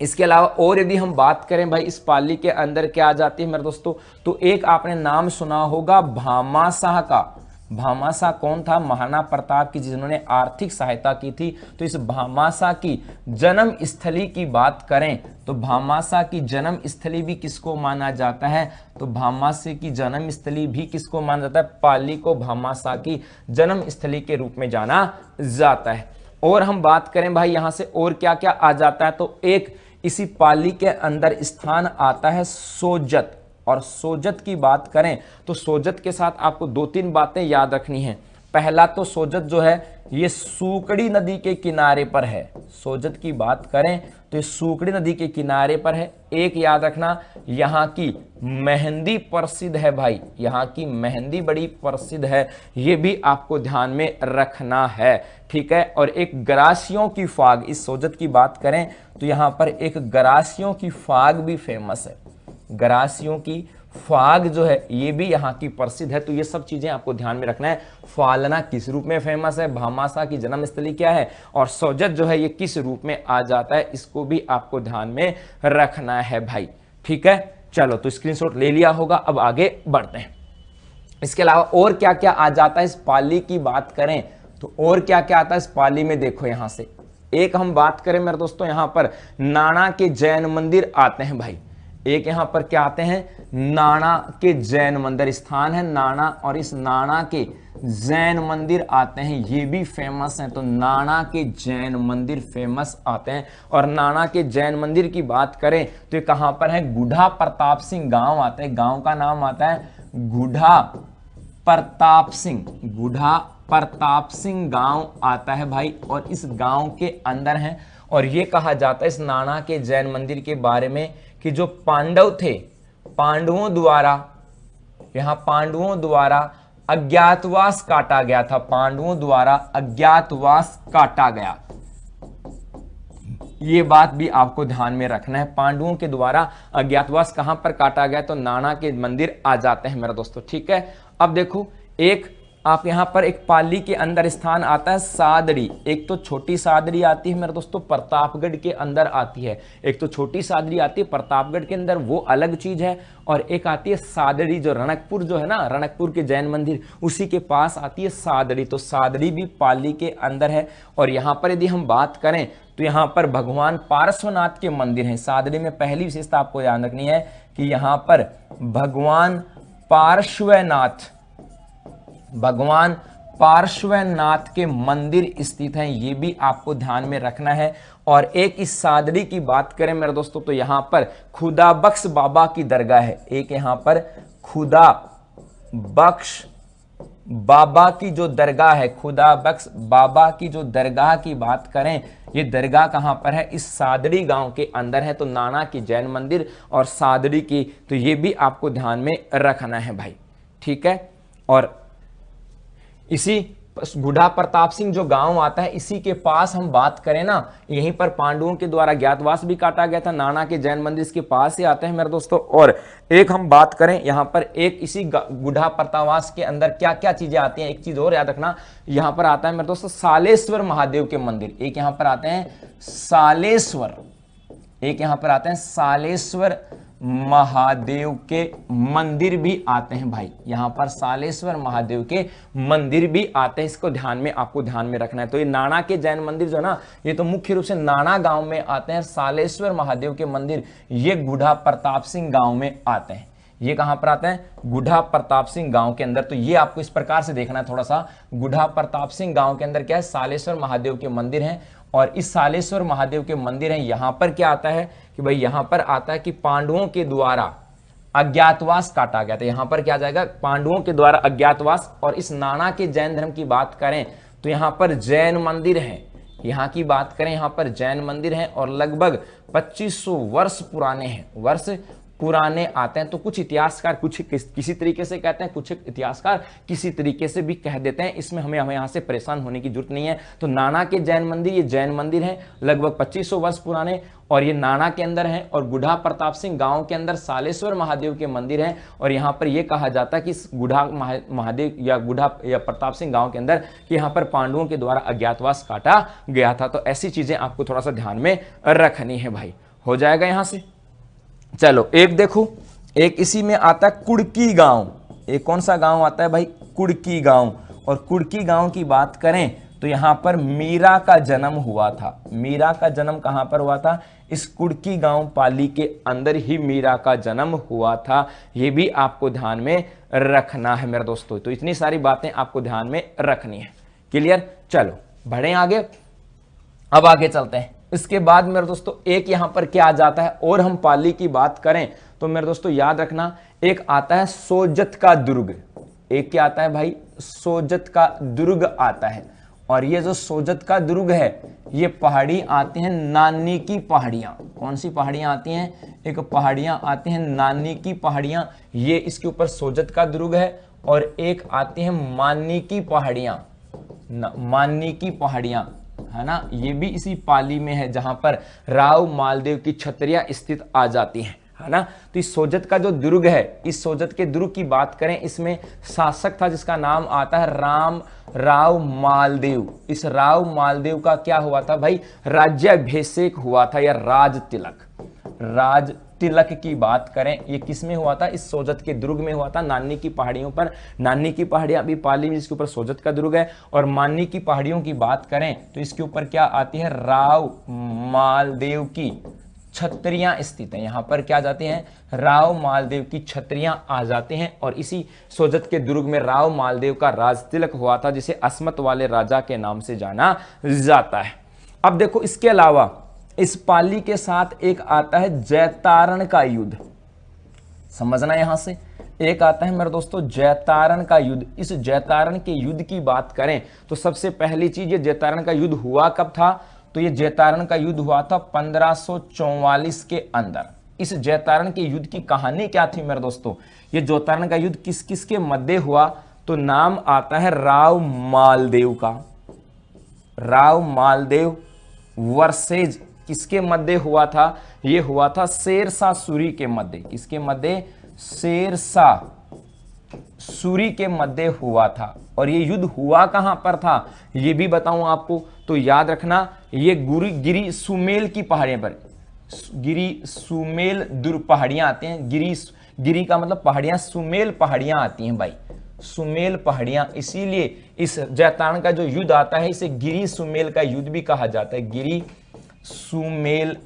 इसके अलावा और यदि हम बात करें भाई इस पाली के अंदर क्या आ जाती है मेरे दोस्तों, तो एक आपने नाम सुना होगा भामाशाह का। भामाशाह कौन था? महाराणा प्रताप की, जिन्होंने आर्थिक सहायता की थी। तो इस भामाशाह की जन्म स्थली की बात करें तो भामाशाह की जन्म स्थली भी किसको माना जाता है? तो भामाशाह की जन्म स्थली भी किसको माना जाता है? पाली को भामाशाह की जन्म स्थली के रूप में जाना जाता है। और हम बात करें भाई यहां से और क्या क्या आ जाता है, तो एक इसी पाली के अंदर स्थान आता है सोजत। और सोजत की बात करें तो सोजत के साथ आपको 2-3 बातें याद रखनी है। पहला तो सोजत जो है ये सूकड़ी नदी के किनारे पर है। सोजत की बात करें तो ये सूकड़ी नदी के किनारे पर है। एक याद रखना, यहाँ की मेहंदी प्रसिद्ध है भाई, यहाँ की मेहंदी बड़ी प्रसिद्ध है, ये भी आपको ध्यान में रखना है, ठीक है। और एक गरासियों की फाग, इस सोजत की बात करें तो यहाँ पर एक गरासियों की फाग भी फेमस है। गरासियों की फाग जो है ये भी यहाँ की प्रसिद्ध है। तो ये सब चीजें आपको ध्यान में रखना है। फालना किस रूप में फेमस है, भामाशाह की जन्मस्थली क्या है, और सोजत जो है ये किस रूप में आ जाता है, इसको भी आपको ध्यान में रखना है भाई, ठीक है। चलो तो स्क्रीनशॉट ले लिया होगा, अब आगे बढ़ते हैं। इसके अलावा और क्या क्या आ जाता है इस पाली की बात करें तो और क्या क्या आता है इस पाली में, देखो यहां से एक हम बात करें मेरे दोस्तों, यहां पर नाना के जैन मंदिर आते हैं भाई। एक यहां पर क्या आते हैं, नाना के जैन मंदिर स्थान है नाना, और इस नाना के जैन मंदिर आते हैं, ये भी फेमस हैं। तो नाना के जैन मंदिर फेमस आते हैं। और नाना के जैन मंदिर की बात करें तो ये कहां पर है, गुढ़ा प्रताप सिंह गांव आता है। गांव का नाम आता है गुढ़ा प्रताप सिंह, गुढ़ा प्रताप सिंह गांव आता है भाई, और इस गांव के अंदर है। और ये कहा जाता है इस नाना के जैन मंदिर के बारे में कि जो पांडव थे, पांडवों द्वारा, यहां पांडवों द्वारा अज्ञातवास काटा गया था, पांडवों द्वारा अज्ञातवास काटा गया। ये बात भी आपको ध्यान में रखना है, पांडवों के द्वारा अज्ञातवास कहां पर काटा गया, तो नाना के मंदिर आ जाते हैं मेरे दोस्तों, ठीक है। अब देखो एक आप यहां पर एक पाली के अंदर स्थान आता है सादड़ी। एक तो छोटी सादड़ी आती है मेरे दोस्तों, प्रतापगढ़ के अंदर आती है। एक तो छोटी सादड़ी आती है प्रतापगढ़ के अंदर, वो अलग चीज है। और एक आती है सादड़ी, जो रणकपुर जो है ना, रणकपुर के जैन मंदिर उसी के पास आती है सादड़ी। तो सादड़ी भी पाली के अंदर है। और यहां पर यदि हम बात करें तो यहां पर भगवान पार्श्वनाथ के मंदिर हैं। सादड़ी में पहली विशेषता आपको ध्यान रखनी है कि यहां पर भगवान पार्श्वनाथ, भगवान पार्श्वनाथ के मंदिर स्थित हैं, ये भी आपको ध्यान में रखना है। और एक इस सादड़ी की बात करें मेरे दोस्तों तो यहां पर खुदा बख्श बाबा की दरगाह है। एक यहां पर खुदा बख्श बाबा की जो दरगाह है, खुदा बख्श बाबा की जो दरगाह की बात करें, ये दरगाह कहां पर है, इस सादड़ी गांव के अंदर है। तो नाना की जैन मंदिर और सादड़ी की, तो ये भी आपको ध्यान में रखना है भाई, ठीक है। और इसी गुढ़ा प्रताप सिंह जो गांव आता है, इसी के पास हम बात करें ना, यहीं पर पांडवों के द्वारा ज्ञातवास भी काटा गया था। नाना के जैन मंदिर इसके पास ही आते हैं मेरे दोस्तों। और एक हम बात करें यहां पर, एक इसी गुढ़ा प्रतापवास के अंदर क्या क्या चीजें आती हैं, एक चीज और याद रखना, यहां पर आता है मेरे दोस्तों सालेश्वर महादेव के मंदिर। एक यहां पर आते हैं सालेश्वर, एक यहां पर आते हैं सालेश्वर महादेव के मंदिर भी आते हैं भाई, यहां पर सालेश्वर महादेव के मंदिर भी आते हैं। इसको ध्यान में, आपको ध्यान में रखना है। तो ये नाना के जैन मंदिर जो ना, ये तो मुख्य रूप से नाना गांव में आते हैं। सालेश्वर महादेव के मंदिर ये गुढ़ा प्रताप सिंह गांव में आते हैं। ये कहां पर आते हैं, गुढ़ा प्रताप सिंह गांव के अंदर। तो ये आपको इस प्रकार से देखना है थोड़ा सा, गुढ़ा प्रताप सिंह गांव के अंदर क्या है, सालेश्वर महादेव के मंदिर हैं। और इस सालेश्वर महादेव के मंदिर हैं, यहां पर क्या आता है कि भाई यहां पर आता है कि पांडवों के द्वारा अज्ञातवास काटा गया था। यहां पर क्या जाएगा, पांडवों के द्वारा अज्ञातवास। और इस नाना के जैन धर्म की बात करें तो यहां पर जैन मंदिर है, यहां की बात करें यहां पर जैन मंदिर है, और लगभग 2500 वर्ष पुराने हैं, वर्ष पुराने आते हैं। तो कुछ इतिहासकार कुछ किसी तरीके से कहते हैं, कुछ इतिहासकार किसी तरीके से भी कह देते हैं। इसमें हमें यहाँ से परेशान होने की जरूरत नहीं है। तो नाना के जैन मंदिर, ये जैन मंदिर है लगभग 2500 वर्ष पुराने, और ये नाना के अंदर है। और गुढ़ा प्रताप सिंह गांव के अंदर सालेश्वर महादेव के मंदिर हैं। और यहाँ पर यह कहा जाता है कि गुढ़ा महादेव या गुढ़ा या प्रताप सिंह गांव के अंदर कि यहाँ पर पांडवों के द्वारा अज्ञातवास काटा गया था। तो ऐसी चीजें आपको थोड़ा सा ध्यान में रखनी है भाई। हो जाएगा यहां से। चलो एक देखो, एक इसी में आता है कुड़की गांव। एक कौन सा गांव आता है भाई? कुड़की गांव। और कुड़की गांव की बात करें तो यहां पर मीरा का जन्म हुआ था। मीरा का जन्म कहां पर हुआ था? इस कुड़की गांव पाली के अंदर ही मीरा का जन्म हुआ था। यह भी आपको ध्यान में रखना है मेरे दोस्तों। तो इतनी सारी बातें आपको ध्यान में रखनी है। क्लियर? चलो बढ़े आगे। अब आगे चलते हैं। इसके बाद मेरे दोस्तों एक यहां पर क्या आ जाता है, और हम पाली की बात करें तो मेरे दोस्तों याद रखना, एक आता है सोजत का दुर्ग। एक क्या आता है भाई? सोजत का दुर्ग आता है। और ये जो सोजत का दुर्ग है, ये पहाड़ी आती हैं नानी की पहाड़ियां। कौन सी पहाड़ियां आती हैं? एक पहाड़ियां आती हैं नानी की पहाड़ियां, ये इसके ऊपर सोजत का दुर्ग है। और एक आती है मानी की पहाड़ियां, मानी की पहाड़ियां, है ना, ये भी इसी पाली में है जहां पर राव मालदेव की छत्रियां स्थित आ जाती हैं, है ना। तो इस सोजत का जो दुर्ग है, इस सोजत के दुर्ग की बात करें, इसमें शासक था जिसका नाम आता है राव मालदेव। इस राव मालदेव का क्या हुआ था भाई? राज्याभिषेक हुआ था, या राज तिलक की बात करें, ये किस में हुआ था? इस सोजत के दुर्ग में हुआ था, नानी की पहाड़ियों पर। नानी की पहाड़ियां अभी पाली में, जिसके ऊपर सोजत का दुर्ग है। और मानी की पहाड़ियों की बात करें तो इसके ऊपर क्या आती है? राव मालदेव की छत्रियां स्थित हैं। यहां पर क्या जाती हैं? राव मालदेव की छत्रियां आ जाते हैं। और इसी सोजत के दुर्ग में राव मालदेव का राज तिलक हुआ था, जिसे अस्मत वाले राजा के नाम से जाना जाता है। अब देखो, इसके अलावा इस पाली के साथ एक आता है जैतारण का युद्ध। समझना यहां से, एक आता है मेरे दोस्तों जैतारण का युद्ध। इस जैतारण के युद्ध की बात करें तो सबसे पहली चीज, ये जैतारण का युद्ध हुआ कब था? तो ये जैतारण का युद्ध हुआ था 1544 के अंदर। इस जैतारण के युद्ध की कहानी क्या थी मेरे दोस्तों? ये जैतारण का युद्ध किस किस के मध्य हुआ? तो नाम आता है राव मालदेव का। राव मालदेव वर्सेज किसके मध्य हुआ था? ये हुआ था शेरशाह सूरी के मध्य। किसके मध्य? शेरशाह सूरी के मध्य हुआ था। और ये युद्ध हुआ कहां पर था ये भी बताऊं आपको, तो याद रखना, ये गिरी सुमेल की पहाड़ियों पर, गिरी सुमेल दुर्ग पहाड़ियां आती हैं। गिरी का मतलब पहाड़ियां, सुमेल पहाड़ियां आती हैं भाई, सुमेल पहाड़ियां। इसीलिए इस जैतारण का जो युद्ध आता है, इसे गिरी सुमेल का युद्ध भी कहा जाता है। गिरी सुमेल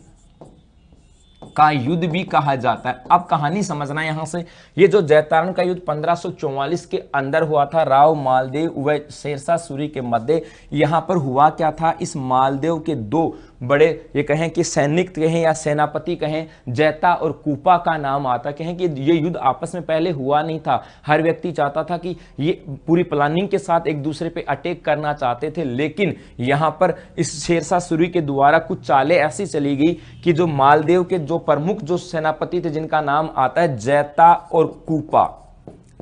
का युद्ध भी कहा जाता है। अब कहानी समझना यहां से, ये जो जैतारण का युद्ध 1544 के अंदर हुआ था, राव मालदेव व शेरशाह सूरी के मध्य, यहां पर हुआ क्या था? इस मालदेव के दो बड़े, ये कहें कि सैनिक कहें या सेनापति कहें, जैता और कूपा का नाम आता, कहें कि ये युद्ध आपस में पहले हुआ नहीं था। हर व्यक्ति चाहता था कि ये पूरी प्लानिंग के साथ एक दूसरे पे अटैक करना चाहते थे, लेकिन यहां पर इस शेरशाह सूरी के द्वारा कुछ चालें ऐसी चली गई कि जो मालदेव के जो प्रमुख जो सेनापति थे, जिनका नाम आता है जैता और कूपा,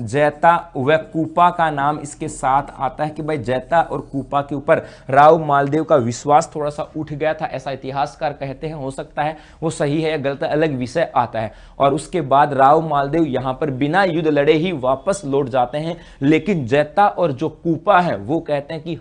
जैता व कूपा का नाम इसके साथ आता है कि भाई जैता और कूपा के ऊपर राव मालदेव का विश्वास थोड़ा सा उठ गया था, ऐसा इतिहासकार कहते हैं। हो सकता है वो सही है या गलत, अलग विषय आता है। और उसके बाद राव मालदेव यहां पर बिना युद्ध लड़े ही वापस लौट जाते हैं। लेकिन जैता और जो कूपा है वो कहते हैं कि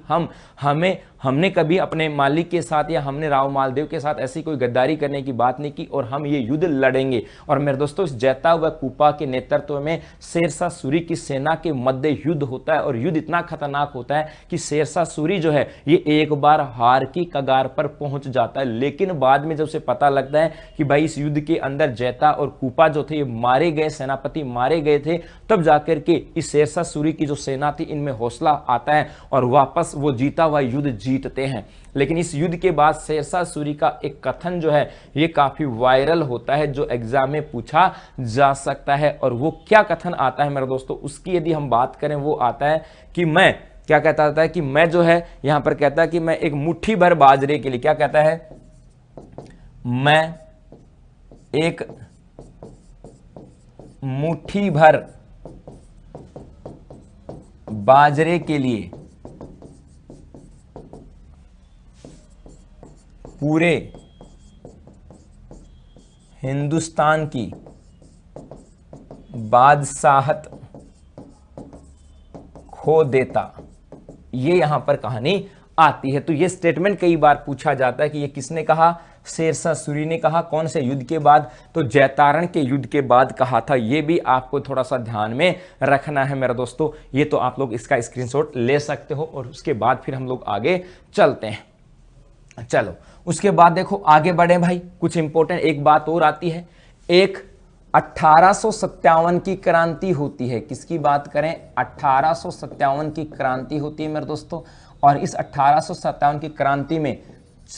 हमने कभी अपने मालिक के साथ या हमने राव मालदेव के साथ ऐसी कोई गद्दारी करने की बात नहीं की और हम ये युद्ध लड़ेंगे। और मेरे दोस्तों, इस जैता व कूपा के नेतृत्व में शेरशाह सूरी की सेना के मध्य युद्ध होता है। और युद्ध इतना खतरनाक होता है कि शेरशाह सूरी जो है ये एक बार हार की कगार पर पहुंच जाता है। लेकिन बाद में जब से पता लगता है कि भाई इस युद्ध के अंदर जैता और कूपा जो थे ये मारे गए, सेनापति मारे गए थे, तब जाकर के इस शेरशाह सूरी की जो सेना थी इनमें हौसला आता है और वापस वो जीता हुआ युद्ध जीतते हैं। लेकिन इस युद्ध के बाद शेरशाह सूरी का एक कथन जो है ये काफी वायरल होता है, जो एग्जाम में पूछा जा सकता है। और वो क्या कथन आता है मेरे दोस्तों, उसकी यदि हम बात करें, वो आता है कि मैं क्या कहता है कि मैं जो है यहां पर कहता है कि मैं एक मुट्ठी भर बाजरे के लिए, क्या कहता है, मैं एक मुट्ठी भर बाजरे के लिए पूरे हिंदुस्तान की बादशाहत खो देता। ये यहां पर कहानी आती है। तो ये स्टेटमेंट कई बार पूछा जाता है कि ये किसने कहा, शेरशाह सूरी ने कहा। कौन से युद्ध के बाद, तो जैतारण के युद्ध के बाद कहा था। ये भी आपको थोड़ा सा ध्यान में रखना है मेरे दोस्तों। ये तो आप लोग इसका स्क्रीनशॉट ले सकते हो और उसके बाद फिर हम लोग आगे चलते हैं। चलो उसके बाद देखो आगे बढ़े भाई, कुछ इंपॉर्टेंट एक बात और आती है। एक 1857 की क्रांति होती है। किसकी बात करें, 1857 की क्रांति होती है मेरे दोस्तों। और इस 1857 की क्रांति में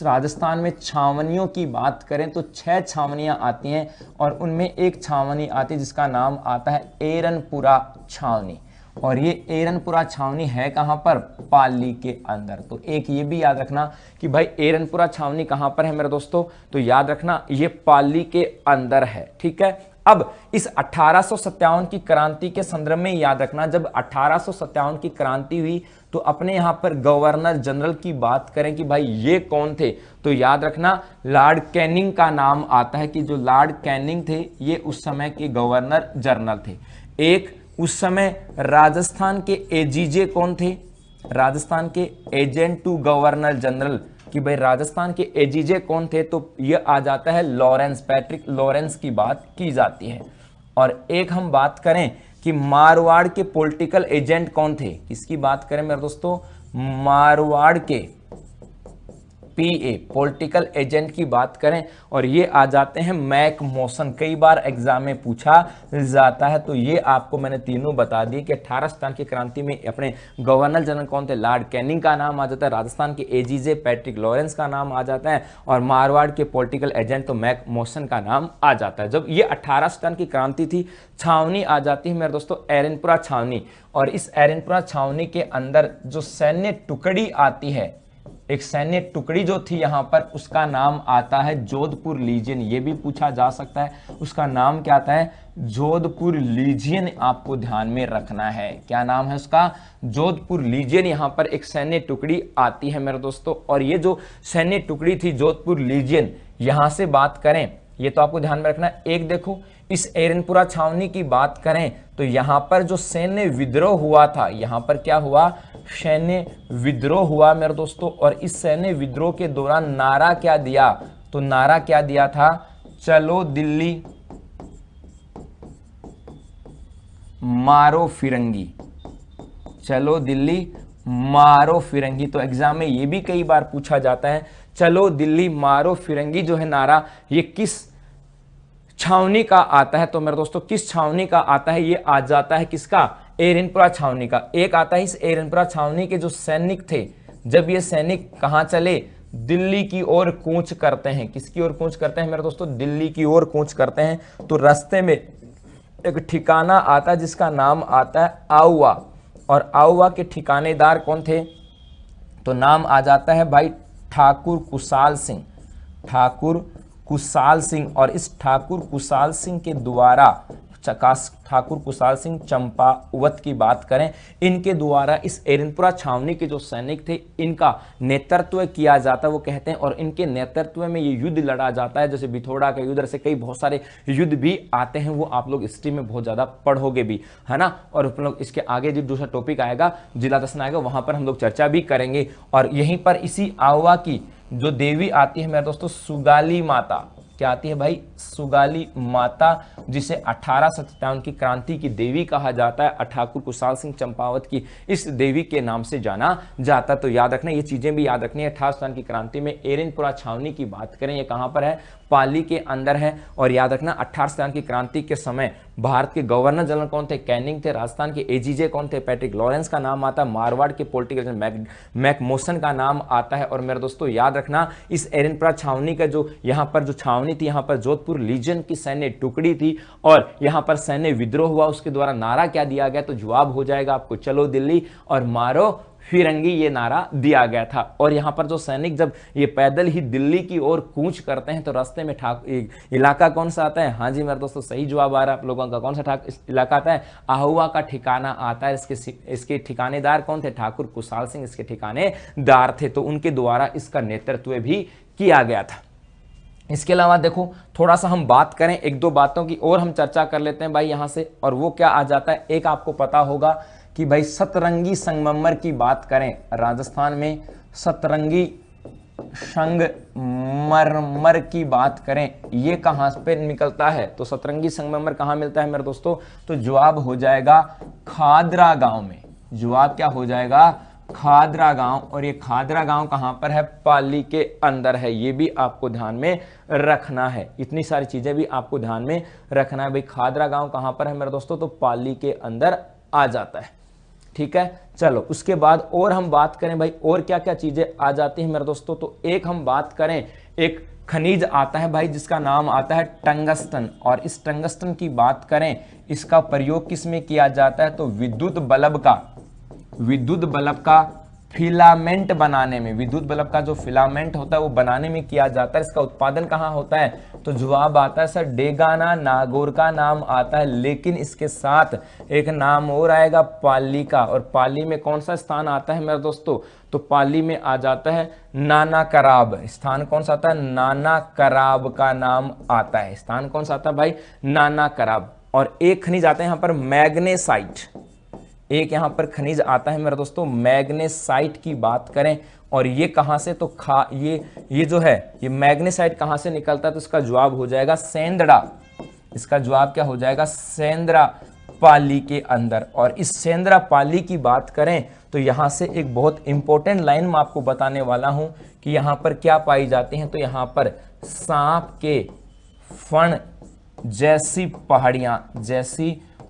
राजस्थान में छावनियों की बात करें तो 6 छावनियां आती हैं और उनमें एक छावनी आती है जिसका नाम आता है एरनपुरा छावनी। और ये एरनपुरा छावनी है कहां पर, पाली के अंदर। तो एक ये भी याद रखना कि भाई एरनपुरा छावनी कहां पर है मेरे दोस्तों, तो याद रखना ये पाली के अंदर है। ठीक है, अब इस 1857 की क्रांति के संदर्भ में याद रखना, जब 1857 की क्रांति हुई तो अपने यहां पर गवर्नर जनरल की बात करें कि भाई ये कौन थे, तो याद रखना लॉर्ड कैनिंग का नाम आता है कि जो लॉर्ड कैनिंग थे ये उस समय के गवर्नर जनरल थे। एक उस समय राजस्थान के एजीजे कौन थे, राजस्थान के एजेंट टू गवर्नर जनरल, कि भाई राजस्थान के एजीजे कौन थे, तो ये आ जाता है लॉरेंस, पैट्रिक लॉरेंस की बात की जाती है। और एक हम बात करें कि मारवाड़ के पॉलिटिकल एजेंट कौन थे, किसकी बात करें मेरे दोस्तों, मारवाड़ के पीए पॉलिटिकल एजेंट की बात करें और ये आ जाते हैं मैक मॉसन। कई बार एग्जाम में पूछा जाता है। तो ये आपको मैंने तीनों बता दिए कि 1857 की क्रांति में अपने गवर्नर जनरल कौन थे, लॉर्ड कैनिंग का नाम आ जाता है, राजस्थान के एजीजे पैट्रिक लॉरेंस का नाम आ जाता है और मारवाड़ के पॉलिटिकल एजेंट तो मैक मॉसन का नाम आ जाता है। जब ये 1857 की क्रांति थी, छावनी आ जाती है मेरे दोस्तों एरनपुरा छावनी। और इस एरनपुरा छावनी के अंदर जो सैन्य टुकड़ी आती है, एक सैन्य टुकड़ी जो थी यहां पर, उसका नाम आता है जोधपुर लीजियन। ये भी पूछा जा सकता है, उसका नाम क्या आता है, जोधपुर लीजियन। आपको ध्यान में रखना है, क्या नाम है उसका, जोधपुर लीजियन। यहां पर एक सैन्य टुकड़ी आती है मेरे दोस्तों। और ये जो सैन्य टुकड़ी थी जोधपुर लीजियन, यहां से बात करें, ये तो आपको ध्यान में रखना है। एक देखो इस एरनपुरा छावनी की बात करें तो यहां पर जो सैन्य विद्रोह हुआ था, यहां पर क्या हुआ, सैन्य विद्रोह हुआ मेरे दोस्तों। और इस सैन्य विद्रोह के दौरान नारा क्या दिया, तो नारा क्या दिया था, चलो दिल्ली मारो फिरंगी, चलो दिल्ली मारो फिरंगी। तो एग्जाम में ये भी कई बार पूछा जाता है, चलो दिल्ली मारो फिरंगी जो है नारा, ये किस छावनी का आता है, तो मेरे दोस्तों किस छावनी का आता है, ये आ जाता है किसका, एरनपुरा छावनी का। एक आता है इस एरनपुरा छावनी के जो सैनिक थे, जब ये सैनिक कहां चले, दिल्ली की ओर कूच करते हैं। किसकी ओर कूच करते हैं मेरे दोस्तों, दिल्ली की ओर कूच करते हैं। तो रास्ते में एक ठिकाना आता है जिसका नाम आता है आउवा। और आउवा के ठिकानेदार कौन थे, तो नाम आ जाता है भाई ठाकुर कुशाल सिंह, ठाकुर कुशाल सिंह। और इस ठाकुर कुशाल सिंह के द्वारा, ठाकुर कुशाल सिंह चंपावत की बात करें, इनके द्वारा इस एरनपुरा छावनी के जो सैनिक थे इनका नेतृत्व किया जाता है, वो कहते हैं। और इनके नेतृत्व में ये युद्ध लड़ा जाता है, जैसे बिथोड़ा का युद्ध, ऐसे कई बहुत सारे युद्ध भी आते हैं, वो आप लोग हिस्ट्री में बहुत ज्यादा पढ़ोगे भी, है ना। और हम लोग इसके आगे जो दूसरा टॉपिक आएगा, जिला दर्शन आएगा, वहां पर हम लोग चर्चा भी करेंगे। और यहीं पर इसी आवा की जो देवी आती है मेरे दोस्तों, सुगाली माता, क्या आती है भाई, सुगाली माता, जिसे 1857 की क्रांति की देवी कहा जाता है। ठाकुर कुशाल सिंह चंपावत की इस देवी के नाम से जाना जाता। तो याद रखना, ये चीजें भी याद रखनी है। 1857 की क्रांति में एरनपुरा छावनी की बात करें, ये कहां पर है, पाली के अंदर है। और याद रखना 1857 की क्रांति के समय भारत के गवर्नर जनरल कौन थे, कैनिंग थे। राजस्थान के एजीजे कौन थे, पैट्रिक लॉरेंस का नाम आता है। मारवाड़ के पॉलिटिकल मैकमोसन का नाम आता है। और मेरे दोस्तों याद रखना, इस एरनपुरा छावनी का जो यहाँ पर जो छावनी थी, यहाँ पर जोधपुर लीजन की सैन्य टुकड़ी थी और यहाँ पर सैन्य विद्रोह हुआ, उसके द्वारा नारा क्या दिया गया, तो जवाब हो जाएगा आपको चलो दिल्ली और मारो फिरंगी ये नारा दिया गया था। और यहाँ पर जो सैनिक जब ये पैदल ही दिल्ली की ओर कूच करते हैं तो रास्ते में इलाका कौन सा आता है? हाँ जी मेरे दोस्तों, सही जवाब आ रहा है आप लोगों का। कौन सा इलाका आता है? आहुआ का ठिकाना आता है। इसके ठिकानेदार कौन थे? ठाकुर कुशाल सिंह इसके ठिकानेदार थे। तो उनके द्वारा इसका नेतृत्व भी किया गया था। इसके अलावा देखो थोड़ा सा हम बात करें, एक दो बातों की और हम चर्चा कर लेते हैं भाई यहाँ से। और वो क्या आ जाता है, एक आपको पता होगा कि भाई सतरंगी संगमरमर की बात करें, राजस्थान में सतरंगी संगमरमर की बात करें, ये कहां पे निकलता है? तो सतरंगी संगमरमर कहां मिलता है मेरे दोस्तों? तो जवाब हो जाएगा खादरा गांव में। जवाब क्या हो जाएगा? खादरा गांव। और ये खादरा गांव कहां पर है? पाली के अंदर है। ये भी आपको ध्यान में रखना है। इतनी सारी चीजें भी आपको ध्यान में रखना है भाई। खादरा गांव कहां पर है मेरे दोस्तों? तो पाली के अंदर आ जाता है। ठीक है, चलो उसके बाद और हम बात करें भाई और क्या क्या चीजें आ जाती हैं मेरे दोस्तों। तो एक हम बात करें, एक खनिज आता है भाई जिसका नाम आता है टंगस्टन। और इस टंगस्टन की बात करें, इसका प्रयोग किस में किया जाता है? तो विद्युत बल्ब का फिलामेंट बनाने में, विद्युत बल्ब का जो फिलामेंट होता है वो बनाने में किया जाता है। इसका उत्पादन कहाँ होता है? तो जवाब आता है सर डेगाना नागौर का नाम आता है। लेकिन इसके साथ एक नाम और आएगा पाली का। और पाली में कौन सा स्थान आता है मेरे दोस्तों? तो पाली में आ जाता है नाना कराब। स्थान कौन सा आता है? नाना कराब का नाम आता है। स्थान कौन सा आता है भाई? नाना कराब। और एक खनिज आता है यहाँ पर मैग्नेसाइट। एक यहां पर खनिज आता है मेरे दोस्तों मैग्नेसाइट की बात करें। और ये कहां से? तो ये जो है ये मैग्नेसाइट कहां से निकलता है? तो इसका जवाब हो जाएगा सेंदड़ा। इसका जवाब क्या हो जाएगा? सेंद्रा पाली के अंदर। और इस सेंद्रा पाली की बात करें तो यहां से एक बहुत इंपॉर्टेंट लाइन मैं आपको बताने वाला हूं कि यहां पर क्या पाई जाती हैं। तो यहां पर सांप के फण जैसी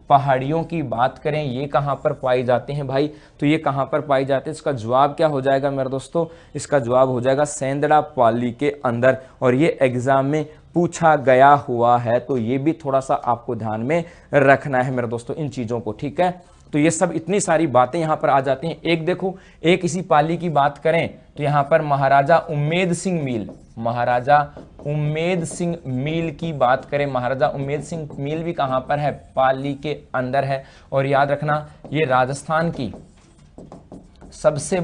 पहाड़ियों की बात करें, ये कहां पर पाई जाती हैं भाई? तो ये कहां पर पाई जाती है? इसका जवाब क्या हो जाएगा मेरे दोस्तों? इसका जवाब हो जाएगा सेंदड़ा पाली के अंदर। और ये एग्जाम में पूछा गया हुआ है, तो ये भी थोड़ा सा आपको ध्यान में रखना है मेरे दोस्तों इन चीजों को। ठीक है, तो ये सब इतनी सारी बातें यहां पर आ जाती हैं। एक देखो, एक इसी पाली की बात करें तो यहां पर महाराजा उम्मेद सिंह मील की बात करें, महाराजा उम्मेद सिंह मील भी कहां पर है? पाली के अंदर है। और याद रखना ये राजस्थान की सबसे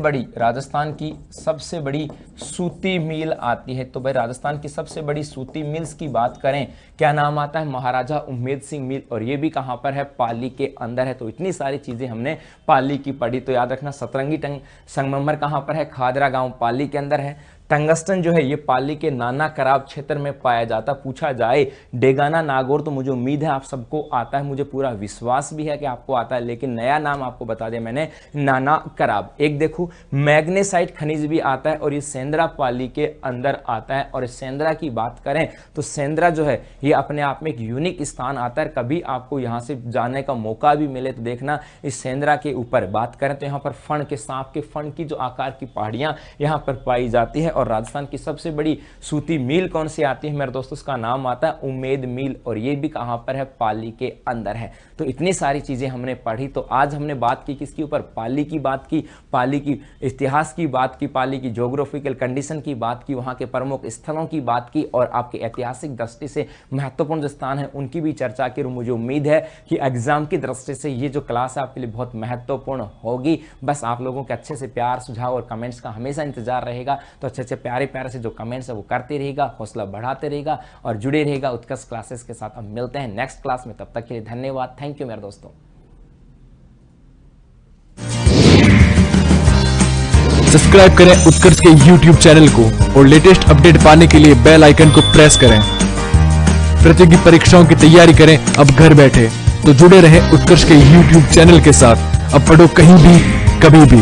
बड़ी सूती मिल आती है। तो भाई राजस्थान की सबसे बड़ी सूती मिल्स की बात करें, क्या नाम आता है? महाराजा उम्मेद सिंह मिल। और ये भी कहां पर है? पाली के अंदर है। तो इतनी सारी चीजें हमने पाली की पढ़ी। तो याद रखना सतरंगी संगमरमर कहां पर है? खादरा गांव पाली के अंदर है। टंगस्टन जो है ये पाली के नाना कराब क्षेत्र में पाया जाता। पूछा जाए डेगाना नागौर, तो मुझे उम्मीद है आप सबको आता है, मुझे पूरा विश्वास भी है कि आपको आता है। लेकिन नया नाम आपको बता दिया मैंने, नाना कराब। एक देखो मैग्नेसाइट खनिज भी आता है और ये सेंद्रा पाली के अंदर आता है। और सेंद्रा की बात करें तो सेंद्रा जो है ये अपने आप में एक यूनिक स्थान आता है। कभी आपको यहाँ से जाने का मौका भी मिले तो देखना इस सेंद्रा के ऊपर। बात करें तो यहाँ पर फण के, सांप के फण की जो आकार की पहाड़ियां यहाँ पर पाई जाती है। और राजस्थान की सबसे बड़ी सूती मिल कौन सी आती है मेरे दोस्तों? उसका नाम आता है उम्मेद मिल। और ये भी कहां पर है? पाली के अंदर है। तो इतनी सारी चीजें हमने पढ़ी। तो आज हमने बात की किसके ऊपर? पाली की बात की, पाली की इतिहास की बात की, पाली की ज्योग्राफिकल कंडीशन की बात की, वहां के प्रमुख स्थलों की बात की और आपके ऐतिहासिक दृष्टि से महत्वपूर्ण जो स्थान है उनकी भी चर्चा की। मुझे उम्मीद है कि एग्जाम की दृष्टि से ये जो क्लास है आपके लिए बहुत महत्वपूर्ण होगी। बस आप लोगों के अच्छे से प्यार, सुझाव और कमेंट्स का हमेशा इंतजार रहेगा। तो अच्छे प्यारे से जो कमेंट्स है वो करते रहेगा, हौसला बढ़ाते रहेगा और जुड़े रहेगा उत्कर्ष क्लासेस के साथ। अब मिलते हैं नेक्स्ट क्लास में, तब तक के लिए धन्यवाद। थैंक यू मेरे दोस्तों।
सब्सक्राइब करें उत्कर्ष के YouTube चैनल को और लेटेस्ट अपडेट पाने के लिए बेल आइकन को प्रेस करें। प्रतियोगी परीक्षाओं की तैयारी करें अब घर बैठे। तो जुड़े रहें उत्कर्ष के YouTube चैनल के साथ। अब पढ़ो कहीं भी कभी भी।